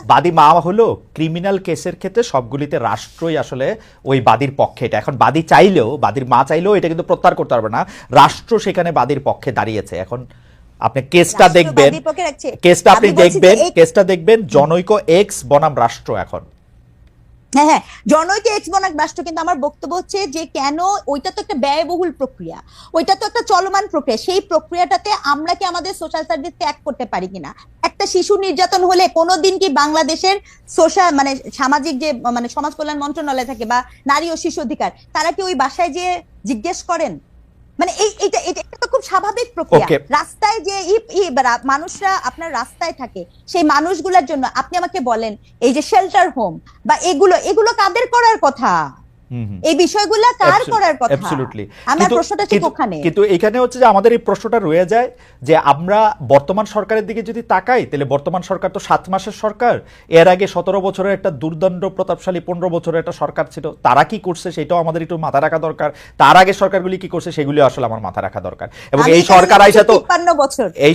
S1: বাদী মা হলো ক্রিমিনাল কেসের ক্ষেত্রে সবগুলিতে রাষ্ট্রই আসলে ওই বাদীর পক্ষে। এটা এখন বাদী চাইলেও, বাদীর মা চাইলেও এটা কিন্তু প্রত্যাহার করতে পারবে না, রাষ্ট্র সেখানে বাদীর পক্ষে দাঁড়িয়েছে। এখন আপনি কেসটা দেখবেন, কেসটা দেখবেন জনৈক এক্স বনাম রাষ্ট্র। এখন
S4: হ্যাঁ হ্যাঁ, জনৈক এক্স বনাম রাষ্ট্র। কিন্তু আমার বক্তব্য হচ্ছে যে কেন ওইটা তো একটা ব্যয়বহুল প্রক্রিয়া, ওইটা তো একটা চলমান প্রক্রিয়া, সেই প্রক্রিয়াটাতে আমরা কি আমাদের সোশ্যাল সার্ভিস ত্যাগ করতে পারি কিনা? একটা শিশু নির্যাতন হলে কোনোদিন কি বাংলাদেশের সোশ্যাল মানে সামাজিক যে মানে সমাজ কল্যাণ মন্ত্রণালয় থাকে বা নারী ও শিশু অধিকার, তারা কি ওই বাসায় যে জিজ্ঞেস করেন? মানে এটা তো খুব স্বাভাবিক প্রক্রিয়া। রাস্তায় যে মানুষরা আপনার রাস্তায় থাকে, সেই মানুষগুলোর জন্য আপনি আমাকে বলেন এই যে শেল্টার হোম বা এগুলো কাদের করার কথা? এই বিষয়গুলো কার করার কথা? আমার প্রশ্নটা ঠিক ওখানে।
S1: কিন্তু এখানে হচ্ছে যে আমাদের এই প্রশ্নটা রয়ে যায় যে আমরা বর্তমান সরকারের দিকে যদি তাকাই, তাহলে বর্তমান সরকার তো 7 মাসের সরকার। এর আগে 17 বছরের একটা দুর্দণ্ড প্রতাপশালী 15 বছরের একটা সরকার ছিল, তারা কি করছে সেটাও আমাদের একটু মাথা রাখা দরকার। তার আগে সরকারগুলি কি করছে সেগুলি আসলে আমার মাথা রাখা দরকার। এবং এই সরকার আইসা তো এই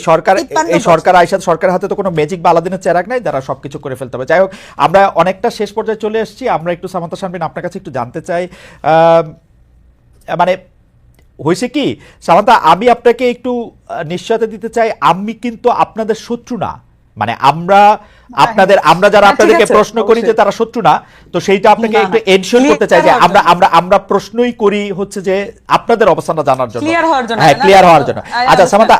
S1: সরকার আইসা, সরকারের হাতে তো কোনো ম্যাজিক বা আলাদিনের চেরাগ নাই, যারা সবকিছু করে ফেলতে হবে। যাই হোক, আমরা অনেকটা শেষ পর্যায়ে চলে এসেছি। আমরা একটু সামান্তা শারমিন আপনার কাছে একটু জানতে চাই, মানে হয়েছে কি সামান্তা, আমি আপনাকে একটু নিশ্চয়তা দিতে চাই, আমি কিন্তু আপনাদের শত্রু না। মানে আমরা যারা আপনাদেরকে প্রশ্ন করি যে তারা শত্রু না, তো সেইটা আপনাকে একটু এনশিওর করতে চাই যে আমরা প্রশ্নই করি হচ্ছে যে আপনাদের অবস্থানটা জানার জন্য, ক্লিয়ার হওয়ার জন্য। আচ্ছা সামান্তা,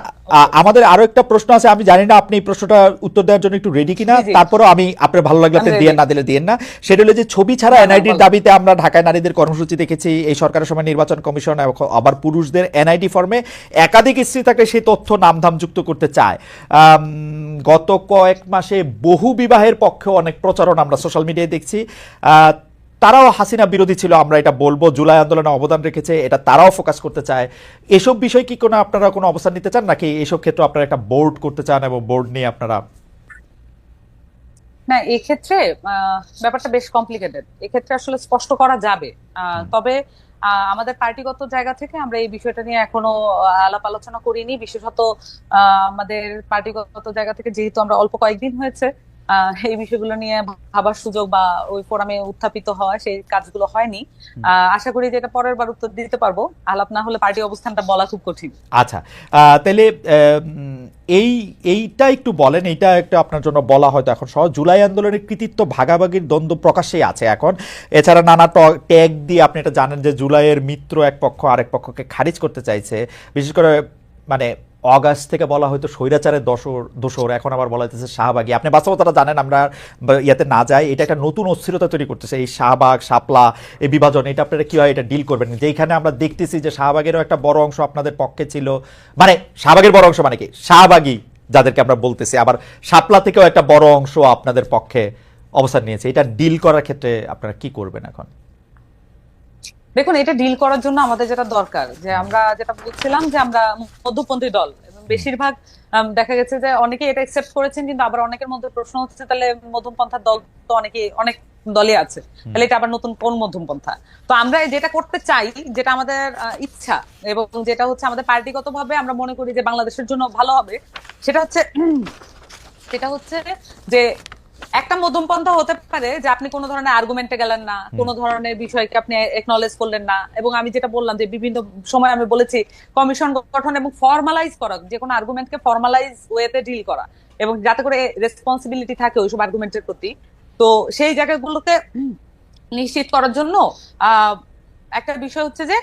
S1: আমাদের আরো একটা প্রশ্ন আছে, আমি জানি না আপনি এই প্রশ্নটা উত্তর দেওয়ার জন্য একটু রেডি কিনা, তারপরও আমি আপনার ভালো লাগলে আপনি দিয়েন, না দিলে দিয়েন না। সেটা হলো যে ছবি ছাড়া এনআইডির দাবিতে আমরা ঢাকায় নারীদের কর্মসূচি দেখেছি এই সরকারের সময়। নির্বাচন কমিশন আবার পুরুষদের এনআইডি ফর্মে একাধিক স্ত্রী থাকলে সেই তথ্য নামধাম যুক্ত করতে চায়। গত কয়েক মাসে বহু বিবাহের পক্ষে অনেক প্রচারণা আমরা সোশ্যাল মিডিয়ায় দেখছি। তারাও হাসিনা বিরোধী ছিল, আমরা এটা বলবো, জুলাই আন্দোলনে অবদান রেখেছে, এটা তারাও ফোকাস করতে চায়। এসব বিষয় কি আপনারা কোনো অবস্থান নিতে চান, নাকি এসব ক্ষেত্রে আপনারা একটা বোর্ড করতে চান এবং বোর্ড নিয়ে আপনারা?
S2: না, এক্ষেত্রে ব্যাপারটা বেশ কমপ্লিকেটেড। এক্ষেত্রে আসলে স্পষ্ট করা যাবে, তবে আমাদের পার্টিগত জায়গা থেকে আমরা এই বিষয়টা নিয়ে এখনো আলাপ আলোচনা করিনি। বিশেষত আমাদের পার্টিগত জায়গা থেকে যেহেতু আমরা অল্প কয়েকদিন হয়েছে এই বিষয়গুলো নিয়ে ভাবার সুযোগ বা ওই ফোরামে উত্থাপিত হওয়া, সেই কাজগুলো হয়নি। আশা করি যে এটা পরের বার উত্তর দিতে পারবো। আলাপ না হলে পার্টি অবস্থানটা বলা খুব কঠিন।
S1: আচ্ছা, তাহলে এইটা একটু বলেন, এইটা একটা আপনার জন্য বলা হয়তো এখন সহজ। জুলাই আন্দোলনের কৃতিত্ব ভাগাভাগির দ্বন্দ্ব প্রকাশ্যেই আছে এখন। এছাড়া নানা ট্যাগ দিয়ে আপনি এটা জানেন যে জুলাইয়ের মিত্র এক পক্ষ আরেক পক্ষকে খারিজ করতে চাইছে। বিশেষ করে মানে অগাস্ট থেকে বলা হয়তো স্বৈরাচারের দোসর, এখন আবার বলা হইতেছে শাহবাগী। আপনি বাস্তবতাটা জানেন, আমরা ইয়াতে না যাই, এটা একটা নতুন অস্থিরতা তৈরি করতেছে এই শাহবাগ শাপলা এই বিভাজন। এটা আপনারা কিভাবে এটা ডিল করবেন? যেখানে আমরা দেখতেছি যে শাহবাগেরও একটা বড় অংশ আপনাদের পক্ষে ছিল, মানে শাহবাগের বড় অংশ মানে কি শাহবাগী যাদেরকে আমরা বলতেছি, আবার শাপলা থেকেও একটা বড় অংশ আপনাদের পক্ষে অবস্থান নিয়েছে। এটা ডিল করার ক্ষেত্রে আপনারা কি করবেন এখন?
S2: দেখুন, এটা ডিল করার জন্য আমাদের যেটা দরকার, যে আমরা যেটা বলছিলাম যে আমরা মধ্যপন্থী দল, এবং বেশিরভাগ দেখা গেছে যে অনেকে এটা একসেপ্ট করেছেন, কিন্তু আবার অনেকের মধ্যে প্রশ্ন হচ্ছে তাহলে মধ্যমপন্থার দল তো অনেক দলে আছে, তাহলে এটা আবার নতুন কোন মধ্যমপন্থা? তো আমরা যেটা করতে চাই, যেটা আমাদের ইচ্ছা এবং যেটা হচ্ছে আমাদের পার্টিগত ভাবে আমরা মনে করি যে বাংলাদেশের জন্য ভালো হবে, সেটা হচ্ছে যে একটা মধ্যমপন্থা হতে পারে যে আপনি কোনো ধরনের আর্গুমেন্টে গেলেন না, কোনো ধরনের বিষয়কে আপনি একনলেজ করলেন না। এবং আমি যেটা বললাম যে বিভিন্ন সময় আমি বলেছি কমিশন গঠন এবং ফর্মালাইজ করা, যে কোনো আর্গুমেন্টকে ফর্মালাইজ ওয়েতে ডিল করা, এবং যাতে করে রেসপন্সিবিলিটি থাকে ওইসব আর্গুমেন্টের প্রতি। তো সেই জায়গাগুলোকে নিশ্চিত করার জন্য একটা বিষয় হচ্ছে যে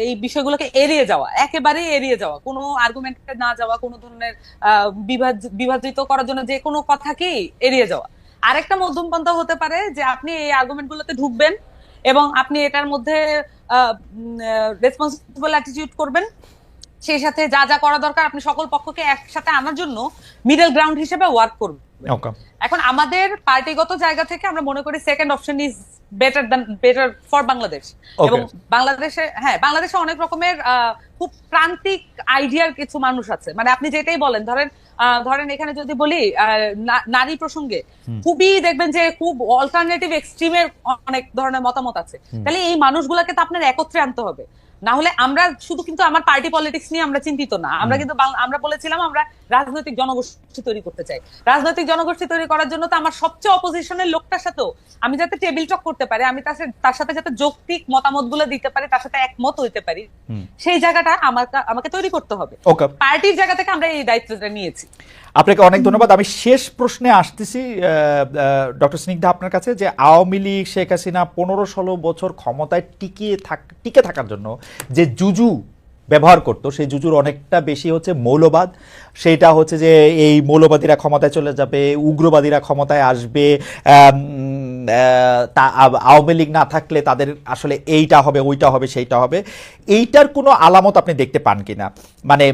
S2: এই বিষয়গুলোকে এড়িয়ে যাওয়া, একেবারেই এড়িয়ে যাওয়া, কোনো আর্গুমেন্টে না যাওয়া, কোনো ধরনের বিভাজিত করার জন্য যে কোনো কথাকেই এড়িয়ে যাওয়া। আরেকটা মধ্যমপন্থা হতে পারে যে আপনি এই আর্গুমেন্ট গুলোতে ঢুকবেন এবং আপনি এটার মধ্যে রেসপন্সিবল অ্যাটিটিউড করবেন, সেই সাথে যা যা করা দরকার আপনি সকল পক্ষকে একসাথে আনার জন্য মিডল গ্রাউন্ড হিসেবে ওয়ার্ক করবেন।
S1: ওকে,
S2: এখন আমাদের পার্টিগত জায়গা থেকে আমরা মনে করি second option is better for Bangladesh. এবং বাংলাদেশে অনেক রকমের খুব প্রান্তিক আইডিয়ার কিছু মানুষ আছে, মানে আপনি যেটাই বলেন, ধরেন এখানে যদি বলি নারী প্রসঙ্গে খুবই দেখবেন যে খুব অল্টারনেটিভ এক্সট্রিমের অনেক ধরনের মতামত আছে। তাহলে এই মানুষগুলোকে তো আপনার একত্রে আনতে হবে, না হলে আমরা শুধু কিন্তু আমার পার্টি পলিটিক্স নিয়ে আমরা চিন্তিত না। আমরা কিন্তু আমরা বলেছিলাম আমরা রাজনৈতিক জনগোষ্ঠী তৈরি করতে চাই। রাজনৈতিক জনগোষ্ঠী তৈরি করার জন্য তো আমার সবচেয়ে অপোজিশনের লোকটার সাথেও আমি যাতে টেবিল টক করতে পারি, আমি তার সাথে যাতে যৌক্তিক মতামত গুলো দিতে পারি, তার সাথে একমত হইতে পারি, সেই জায়গাটা আমাকে তৈরি করতে হবে।
S1: ওকে,
S2: পার্টির জায়গা থেকে আমরা এই দায়িত্বটা নিয়েছি।
S1: আপনাকে অনেক ধন্যবাদ। আমি শেষ প্রশ্নে আসতেছি ডক্টর স্নিগ্ধা আপনার কাছে, যে আওয়ামী লীগ শেখ হাসিনা 15-16 বছর ক্ষমতায় টিকে থাকার জন্য যে জুজু ব্যবহার করতো, সেই জুজুর অনেকটা বেশি হচ্ছে মৌলবাদ। সেটা হচ্ছে যে এই মৌলবাদীরা ক্ষমতায় চলে যাবে, উগ্রবাদীরা ক্ষমতায় আসবে, আওয়ামী লীগ না থাকলে তাদের আসলে এইটা হবে, ওইটা হবে, সেইটা হবে। এইটার কোনো আলামত আপনি দেখতে পান কিনা? মানে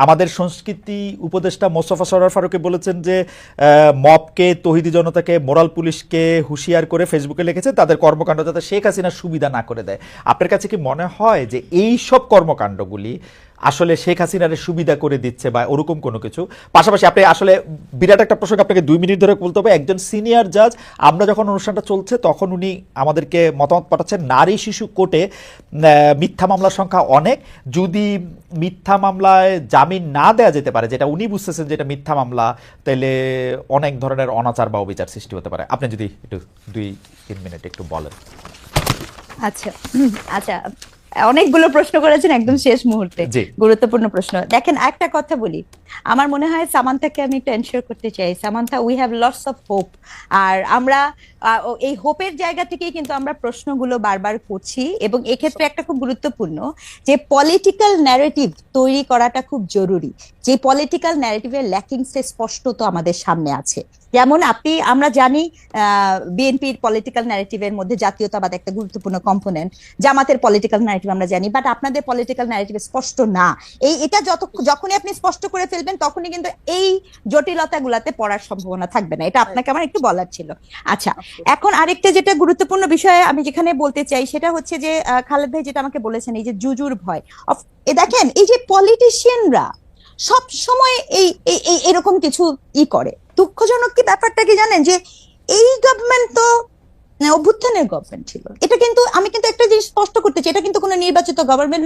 S1: আমাদের সংস্কৃতি উপদেষ্টা মোস্তফা সরোয়ার ফারুকী বলেছেন যে মবকে, তৌহিদি জনতাকে, মোরাল পুলিশকে হুঁশিয়ার করে ফেসবুকে লিখেছে তাদের কর্মকাণ্ড যাতে শেখ হাসিনা সুবিধা না করে দেয়। আপনার কাছে কি মনে হয় যে এই সব কর্মকাণ্ডগুলি আসলে শেখ হাসিনার সুবিধা করে দিচ্ছে বা ওরকম কোনো কিছু? পাশাপাশি আপনি আসলে বিরাট একটা প্রসঙ্গ আপনাকে 2 মিনিট ধরে বলতে হবে। একজন সিনিয়র জাজ, আমরা যখন অনুষ্ঠানটা চলছে তখন উনি আমাদেরকে মতামত পাঠাচ্ছেন নারী শিশু কোর্টে মিথ্যা মামলার সংখ্যা অনেক, যদি মিথ্যা মামলায় জামিন না দেওয়া যেতে পারে, যেটা উনি বুঝতেছেন যেটা মিথ্যা মামলা, তাহলে অনেক ধরনের অনাচার বা অবিচার সৃষ্টি হতে পারে। আপনি যদি একটু 2-3 মিনিট একটু বলেন।
S4: আচ্ছা, অনেকগুলো প্রশ্ন করেছেন একদম শেষ মুহূর্তে,
S1: জি।
S4: গুরুত্বপূর্ণ প্রশ্ন। দেখেন, একটা কথা বলি, আমার মনে হয় সামান্থাকে আমি একটু এনশিওর করতে চাই, Samantha, we have lots of hope. আর আমরা এই হোপের জায়গা থেকেই কিন্তু আমরা প্রশ্নগুলো বারবার করছি, এবং এক্ষেত্রে একটা খুব গুরুত্বপূর্ণ যে পলিটিক্যাল ন্যারেটিভ তৈরি করাটা খুব জরুরি। যে পলিটিক্যাল ন্যারেটিভের ল্যাকিংসে স্পষ্টত আমাদের সামনে আছে। যেমন আমরা জানি বিএনপির পলিটিক্যাল ন্যারেটিভের মধ্যে জাতীয়তাবাদ একটা গুরুত্বপূর্ণ কম্পোনেন্ট, জামাতের পলিটিক্যাল ন্যারেটিভ আমরা জানি, বাট আপনাদের পলিটিক্যাল ন্যারেটিভ স্পষ্ট না। এটা যখনই আপনি স্পষ্ট করে ফেলবেন তখনই কিন্তু এই জটিলতাগুলাতে পড়ার সম্ভাবনা থাকবে না। এটা আপনাকে আমার একটু বলার ছিল। আচ্ছা, এখন আরেকটা যেটা গুরুত্বপূর্ণ বিষয় আমি যেখানে বলতে চাই সেটা হচ্ছে যে খালেদ ভাই যেটা আমাকে বলেছেন, এই যে জুজুর ভয়, দেখেন এই যে পলিটিশিয়ানরা সব সময় এই এরকম কিছু করে। দুঃখজনক কি ব্যাপারটা কি জানেন, যে এই গভর্নমেন্ট তো অভ্যুত্থানের গভর্নমেন্ট ছিল। এটা কিন্তু আমি কিন্তু একটা জিনিস স্পষ্ট করতে চাই, এটা কিন্তু কোনো নির্বাচিত গভর্নমেন্ট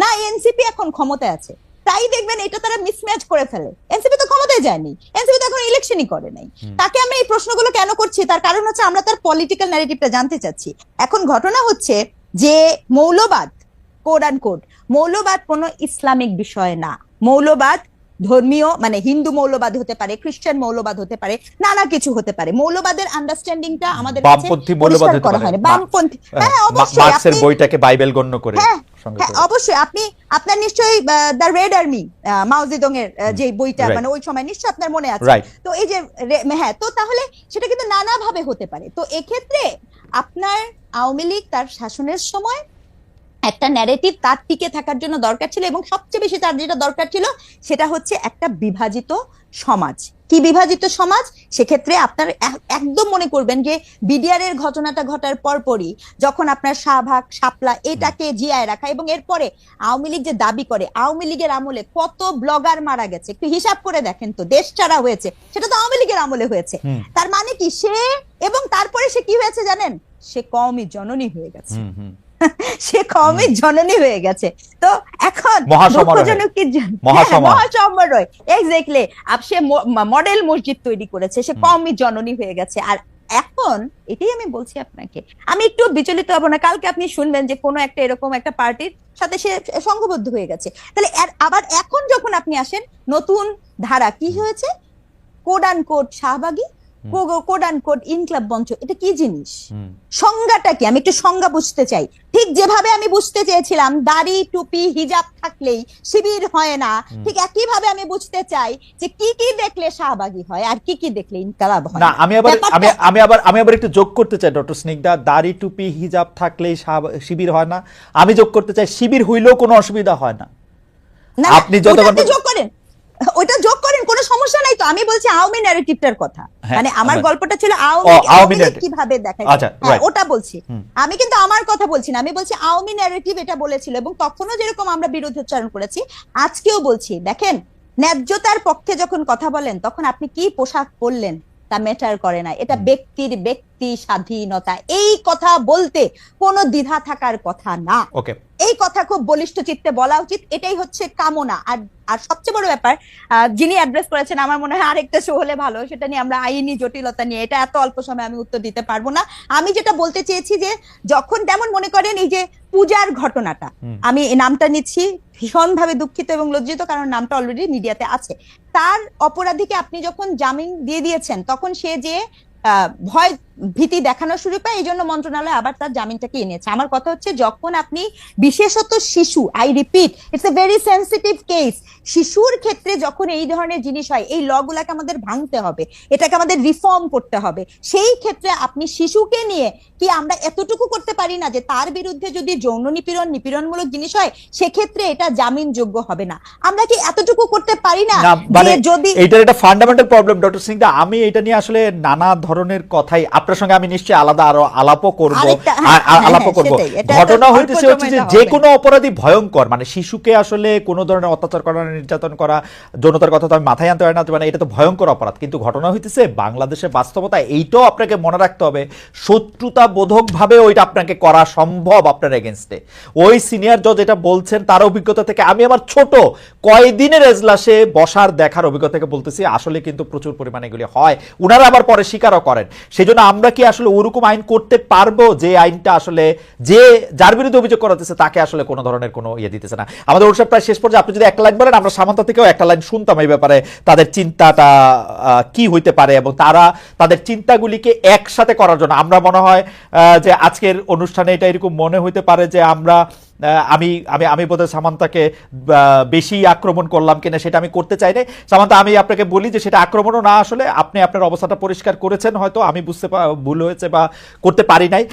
S4: না এনসিপি এখন ক্ষমতায় আছে, তাই দেখবেন এটা তারা মিসম্যাচ করে ফেলে। এনসিপি তো ক্ষমতায় যায়নি, এনসিপি তো এখন ইলেকশনই করে নাই। তাকে আমরা এই প্রশ্নগুলো কেন করছি, তার কারণ হচ্ছে আমরা তার পলিটিক্যাল ন্যারেটিভটা জানতে চাচ্ছি। এখন ঘটনা হচ্ছে যে মৌলবাদ, কোড অ্যান্ড কোড, মৌলবাদ কোনো ইসলামিক বিষয় না। মৌলবাদ ধর্মীয়, মানে হিন্দু মৌলবাদ হতে পারে, খ্রিস্টান মৌলবাদ হতে পারে, নানা কিছু হতে পারে। মৌলবাদের আন্ডারস্ট্যান্ডিংটা আমাদের
S1: বামপন্থী মৌলবাদ হতে পারে,
S4: বামপন্থী, হ্যাঁ অবশ্যই,
S1: মার্কসের বইটাকে বাইবেল গণ্য করে।
S4: হ্যাঁ অবশ্যই, আপনার নিশ্চয়ই দ্য রেড আর্মি, মাও জেদং এর যে বইটা, মানে ওই সময় নিশ্চয়ই আপনার মনে আছে। তো এই যে হ্যাঁ, তো তাহলে সেটা কিন্তু নানা ভাবে হতে পারে। তো এক্ষেত্রে আপনার আওয়ামী লীগ তার শাসনের সময় একটা ন্যারেটিভ তার টিকে থাকার জন্য দরকার ছিল, এবং সবচেয়ে বেশি তার যেটা দরকার ছিল সেটা হচ্ছে একটা বিভাজিত সমাজ। কি বিভাজিত সমাজ? সেক্ষেত্রে আপনার একদম মনে করবেন যে বিডিআর এর ঘটনাটা ঘটার পরপরই যখন আপনার শাহবাগ, শাপলা এটাকে জিয়ায় রাখা, এবং এরপরে আওয়ামী লীগ যে দাবি করে আওয়ামী লীগের আমলে কত ব্লগার মারা গেছে, একটু হিসাব করে দেখেন তো, দেশ ছাড়া হয়েছে, সেটা তো আওয়ামী লীগের আমলে হয়েছে। তার মানে কি সে, এবং তারপরে সে কি হয়েছে জানেন, সে কওমি জননী হয়ে গেছে, সে কওমি জননী হয়ে গেছে। তো এখন দুঃখজনক কি, মহাসমারোহ, এক্স্যাক্টলি, সে মডেল মসজিদ তৈরি করেছে, সে কওমি জননী হয়ে গেছে। আর এখন এটাই আমি বলছি আপনাকে, আমি একটু বিচলিত হব না, কালকে আপনি শুনবেন যে কোনো একটা এরকম একটা পার্টির সাথে সে সংঘবদ্ধ হয়ে গেছে। তাহলে আবার এখন যখন আপনি আসেন নতুন ধারা, কি হয়েছে, কোড অ্যান্ড কোড শাহবাগী, কোড অ্যান্ড কোড ইনক্লাব মঞ্চ, এটা কি জিনিস, সংজ্ঞাটা কি? আমি একটু সংজ্ঞা বুঝতে চাই। ঠিক যেভাবে আমি বুঝতে চেয়েছিলাম দাড়ি, টুপি, হিজাব থাকলেই শিবির হয় না, ঠিক একই ভাবে আমি বুঝতে চাই যে কি কি দেখলে শাহবাগী হয় আর কি কি দেখলে ইনকলাব হয় না।
S1: আমি আবার একটু যোগ করতে চাই ডক্টর স্নিগ্ধা, দাড়ি, টুপি, হিজাব থাকলেই শিবির হয় না। আমি যোগ করতে চাই শিবির হইলেও কোনো অসুবিধা হয় না।
S4: না
S1: আপনি যতবার
S4: যোগ করেন, ওইটা যোগ করেন, কোনো সমস্যা নাই তো। আমি বলছি আওয়ামী ন্যারেটিভটার কথা,
S1: হ্যাঁ,
S4: মানে আমার
S1: আবার-
S4: গল্পটা ছিল
S1: আওয়ামী
S4: আওয়ামী লীগ
S1: narrative।
S4: কিভাবে দেখায়,
S1: আচ্ছা, right।
S4: ওটা বলছি। আমি কিন্তু আমার কথা বলছি না, আমি বলছি আওয়ামী ন্যারেটিভ এটা বলেছিল, এবং তখনও যেরকম আমরা বিরোধোচ্চারণ করেছি, আজকেও বলছি। দেখেন, ন্যায্যতার পক্ষে যখন কথা বলেন তখন আপনি কি পোশাক পরলেন তা ম্যাটার করে না, এটা ব্যক্তির ব্যক্তি স্বাধীনতা। এই কথা বলতে কোনো দ্বিধা থাকার কথা না।
S1: ওকে,
S4: এই কথা খুব বলিষ্ঠ চিত্তে বলা উচিত, এটাই হচ্ছে কামনা। আর আর সবচেয়ে বড় ব্যাপার, যিনি অ্যাড্রেস করেছেন, আমার মনে হয় আরেকটা শো হলে ভালো, সেটা নিয়ে আমরা আইনি জটিলতা নিয়ে, এটা এত অল্প সময় আমি উত্তর দিতে পারবো না। আমি যেটা বলতে চেয়েছি যে যখন, যেমন মনে করেন এই যে পূজার ঘটনাটা, আমি এই নামটা নিচ্ছি, ভীষণভাবে দুঃখিত এবং লজ্জিত, কারণ নামটা অলরেডি মিডিয়াতে আছে। তার অপরাধীকে আপনি যখন জামিন দিয়ে দিয়েছেন, তখন সে যে ভয় ভীতি দেখানোর সুযোগ পায়, এই জন্য মন্ত্রণালয় আবার তার জামিনটাকে এনেছে। আমার কথা হচ্ছে, যখন আপনি বিশেষত শিশু, I repeat, it's a very sensitive case, শিশুর ক্ষেত্রে যখন এই ধরনের জিনিস হয়, এই লগুলাকে আমাদের ভাঙতে হবে, এটাকে আমাদের রিফর্ম করতে হবে। সেই ক্ষেত্রে আপনি শিশুকে নিয়ে কি আমরা এতটুকু করতে পারি না যে তার বিরুদ্ধে যদি যৌন নিপীড়ন, নিপীড়নমূলক জিনিস হয়, সেক্ষেত্রে এটা জামিনযোগ্য হবে না? আমরা কি এতটুকু করতে পারি না?
S1: মানে
S4: যে যদি
S1: এইটার একটা ফান্ডামেন্টাল প্রবলেম ডক্টর সিংদা, আমি এটা নিয়ে আসলে নানা ধরনের কথাই আপনার সঙ্গে আমি নিশ্চয়ই আলাদা আরো আলাপও করব, আলাপও করব। ঘটনা হইতেছে যে যে কোনো অপরাধী ভয়ঙ্কর, মানে শিশুকে আসলে কোনো ধরনের অত্যাচার করা, নির্যাতন করা, যৌনতার কথা তো আমি মাথায় আনতে পারি না, মানে এটা তো ভয়ঙ্কর অপরাধ। কিন্তু ঘটনা হইতেছে বাংলাদেশের বাস্তবতা, এইটাও আপনাকে মনে রাখতে হবে, শত্রুতা বোধক ভাবে ওইটা আপনাকে করা সম্ভব আপনার এগেনস্টে। ওই সিনিয়র জজ এটা বলছেন তার অভিজ্ঞতা থেকে, আমি আমার ছোট কয়দিনের এজলাসে বসার দেখার অভিজ্ঞতা থেকে বলতেছি, আসলে কিন্তু প্রচুর পরিমাণে এগুলি হয়, উনারা আবার পরে স্বীকারও করেন। সেই জন্য আমরা কি আসলে ওরকম আইন করতে পারবো যে আইনটা আসলে যে যার বিরুদ্ধে অভিযোগ করা হচ্ছে তাকে আসলে কোনো ধরনের কোনো ইয়ে দিতেছে না? আমাদের অনুষ্ঠান প্রায় শেষ পর্যায়ে, আপনি যদি একটা লাইন বলেন, আমরা সামান্তা থেকেও একটা লাইন শুনতাম এই ব্যাপারে, তাদের চিন্তাটা কি হইতে পারে এবং তারা তাদের চিন্তাগুলিকে একসাথে করার জন্য। আমরা মনে হয় যে আজকের অনুষ্ঠানে এটা এরকম মনে হইতে পারে যে আমরা আমি আমি আমি বোধহয় সামান্তাকে বেশি আক্রমণ করলাম কিনা, সেটা আমি করতে চাই না। সামান্তা, আমি আপনাকে বলি যে সেটা আক্রমণও না, আসলে আপনি আপনার অবস্থাটা পরিষ্কার করেছেন, হয়তো আমি বুঝতে ভুল হয়েছে বা করতে পারি নাই,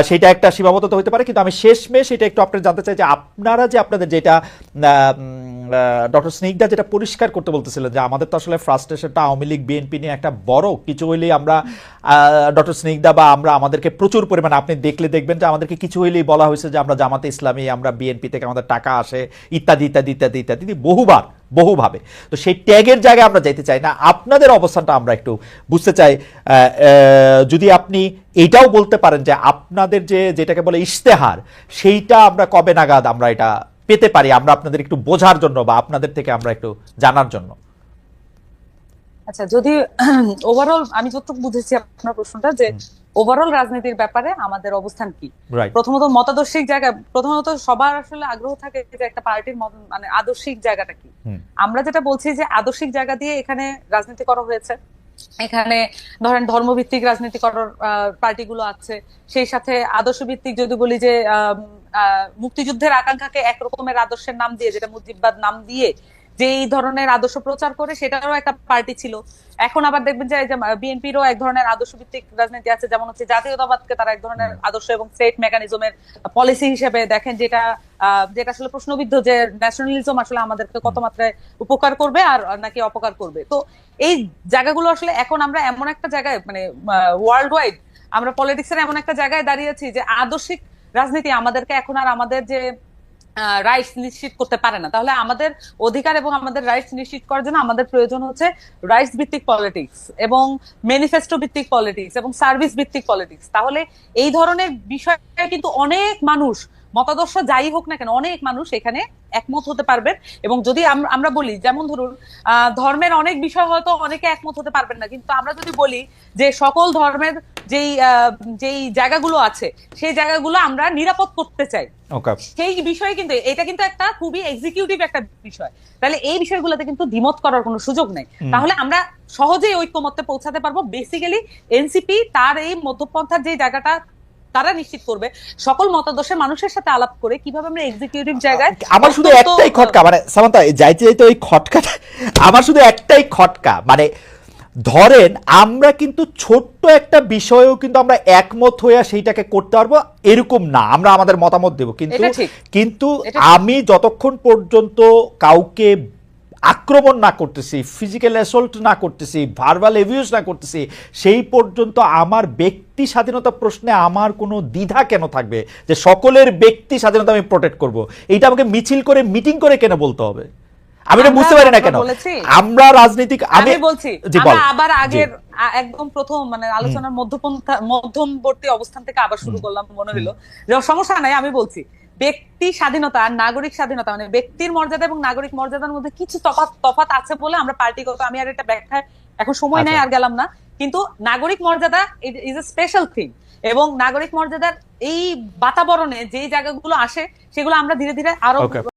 S1: সেটা একটা সীমাবদ্ধতা হতে পারে। কিন্তু আমি শেষমেশ এটা একটু আপনার জানতে চাই যে আপনারা যে আপনাদের যেটা ডক্টর স্নিগ্ধা যেটা পরিষ্কার করতে বলতেছিলেন, যে আমাদের তো আসলে ফ্রাস্ট্রেশনটা আওয়ামী লীগ বিএনপি নিয়ে একটা বড় কিছু হইলেই আমরা ডক্টর স্নিগ্ধা বা আমরা আমাদেরকে প্রচুর পরিমাণে, আপনি দেখবেন যে আমাদেরকে কিছু হইলেই বলা হয়েছে যে আমরা জামাতে ইসলামী, আমরা বিএনপি থেকে আমাদের টাকা আসে, ইত্যাদি ইত্যাদি ইত্যাদি ইত্যাদি, বহুভাবে। তো সেই ট্যাগের জায়গায় আমরা যাইতে চাই না, আপনাদের অবস্থানটা আমরা একটু বুঝতে চাই। যদি আপনি এটাও বলতে পারেন যে আপনাদের যেটাকে বলে ইশতেহার, সেইটা আমরা কবে নাগাদ আমরা এটা পেতে পারি, আমরা আপনাদের একটু বোঝার জন্য বা আপনাদের থেকে আমরা একটু জানার জন্য।
S2: আচ্ছা, যদি ওভারঅল আমি যতটুকু বুঝেছি আপনার প্রশ্নটা, যে ওভারঅল রাজনীতির ব্যাপারে আমাদের অবস্থান কি, প্রথমত মতাদর্শিক জায়গা, প্রথমত সবার আসলে আগ্রহ থাকে যে একটা পার্টির মানে আদর্শিক জায়গাটা কি। আমরা যেটা বলছি যে আদর্শিক জায়গা দিয়ে এখানে রাজনীতি করা হয়েছে, এখানে ধরেন ধর্মভিত্তিক রাজনীতি করার পার্টিগুলো আছে, সেই সাথে আদর্শ ভিত্তিক যদি বলি যে মুক্তিযুদ্ধের আকাঙ্ক্ষাকে একরকমের আদর্শের নাম দিয়ে, যেটা মুজিববাদ নাম দিয়ে যে এই ধরনের আদর্শ প্রচার করে, সেটারও একটা পার্টি ছিল। এখন আবার দেখবেন যে বিএনপিরও এক ধরনের আদর্শ ভিত্তিক রাজনীতি আছে, যেমন হচ্ছে জাতীয়তাবাদকে তারা এক ধরনের আদর্শ এবং স্টেট মেকানিজমের পলিসি হিসেবে দেখেন, যেটা আসলে প্রশ্নবিদ্ধ, যে ন্যাশনালিজম আসলে আমাদেরকে কত মাত্রায় উপকার করবে আর নাকি অপকার করবে। তো এই জায়গাগুলো আসলে এখন আমরা এমন একটা জায়গায়, মানে ওয়ার্ল্ড ওয়াইড আমরা পলিটিক্সের এমন একটা জায়গায় দাঁড়িয়েছি যে আদর্শিক রাজনীতি আমাদেরকে এখন আর আমাদের যে রাইটস নিশ্চিত করতে পারে না। তাহলে আমাদের অধিকার এবং আমাদের রাইটস নিশ্চিত করার জন্য আমাদের প্রয়োজন হচ্ছে রাইটস ভিত্তিক পলিটিক্স এবং ম্যানিফেস্টো ভিত্তিক পলিটিক্স এবং সার্ভিস ভিত্তিক পলিটিক্স। তাহলে এই ধরনের বিষয়ে কিন্তু অনেক মানুষ, মতাদর্শ যাই হোক না কেন, অনেক মানুষ এখানে একমত হতে পারবেন। এবং যদি আমরা বলি, যেমন ধরুন ধর্মের অনেক বিষয় হয়তো অনেকে একমত হতে পারবেন না, কিন্তু আমরা যদি বলি যে সকল ধর্মের যেই জায়গাগুলো আছে সেই জায়গাগুলো আমরা নিরাপদ করতে চাই, সেই বিষয়ে কিন্তু এটা কিন্তু একটা খুবই এক্সিকিউটিভ একটা বিষয়। তাহলে এই বিষয়গুলোতে কিন্তু দ্বিমত করার কোনো সুযোগ নেই। তাহলে আমরা সহজেই ঐক্যমত্যে পৌঁছাতে পারবো। বেসিক্যালি এনসিপি তার এই মধ্যপন্থার যে জায়গাটা তারা নিশ্চিত করবে, সকল মতাদর্শের মানুষের সাথে আলাপ করে কিভাবে আমরা এক্সিকিউটিভ জায়গায়।
S1: আমার শুধু একটাই খটকা, মানে সামান্তা যাইতে যাইতে ওই খটকাটা, আমার শুধু একটাই খটকা, মানে ধরেন আমরা কিন্তু ছোট্ট একটা বিষয়েও কিন্তু আমরা একমত হয়ে সেইটাকে করতে পারবো এরকম না, আমরা আমাদের মতামত দেব, কিন্তু
S2: এটা ঠিক।
S1: কিন্তু
S2: এটা ঠিক।
S1: আমি যতক্ষণ পর্যন্ত কাউকে আক্রমণ না করতেছি, ফিজিক্যাল অ্যাসল্ট না করতেছি, ভার্বাল অ্যাবিউজ না করতেছি, সেই পর্যন্ত আমার ব্যক্তি স্বাধীনতা প্রশ্নে আমার কোনো দ্বিধা কেন থাকবে যে সকলের ব্যক্তি স্বাধীনতা আমি প্রোটেক্ট করব? এইটা আমাকে মিছিল করে মিটিং করে কেন বলতে হবে? আমি এটা বুঝতে পারি না কেন
S2: বলেছি।
S1: আমরা রাজনীতিক
S2: আমি বলছি
S1: জি বল।
S2: আমরা আবার
S1: জি।
S2: আগের একদম প্রথম মানে আলোচনার মধ্যমবর্তী অবস্থান থেকে আবার শুরু করলাম মনে হলো যে সমস্যা নাই। আমি বলছি ব্যক্তি স্বাধীনতা আর নাগরিক স্বাধীনতা মানে ব্যক্তির মর্যাদা এবং নাগরিক মর্যাদার মধ্যে কিছু তফাৎ আছে বলে আমরা পার্টিগত, আমি আর এটা ব্যাখ্যায় এখন সময় নেই আর গেলাম না, কিন্তু নাগরিক মর্যাদা ইজ এ স্পেশাল থিং এবং নাগরিক মর্যাদার এই বাতাবরণে যে জায়গাগুলো আসে সেগুলো আমরা ধীরে ধীরে আরো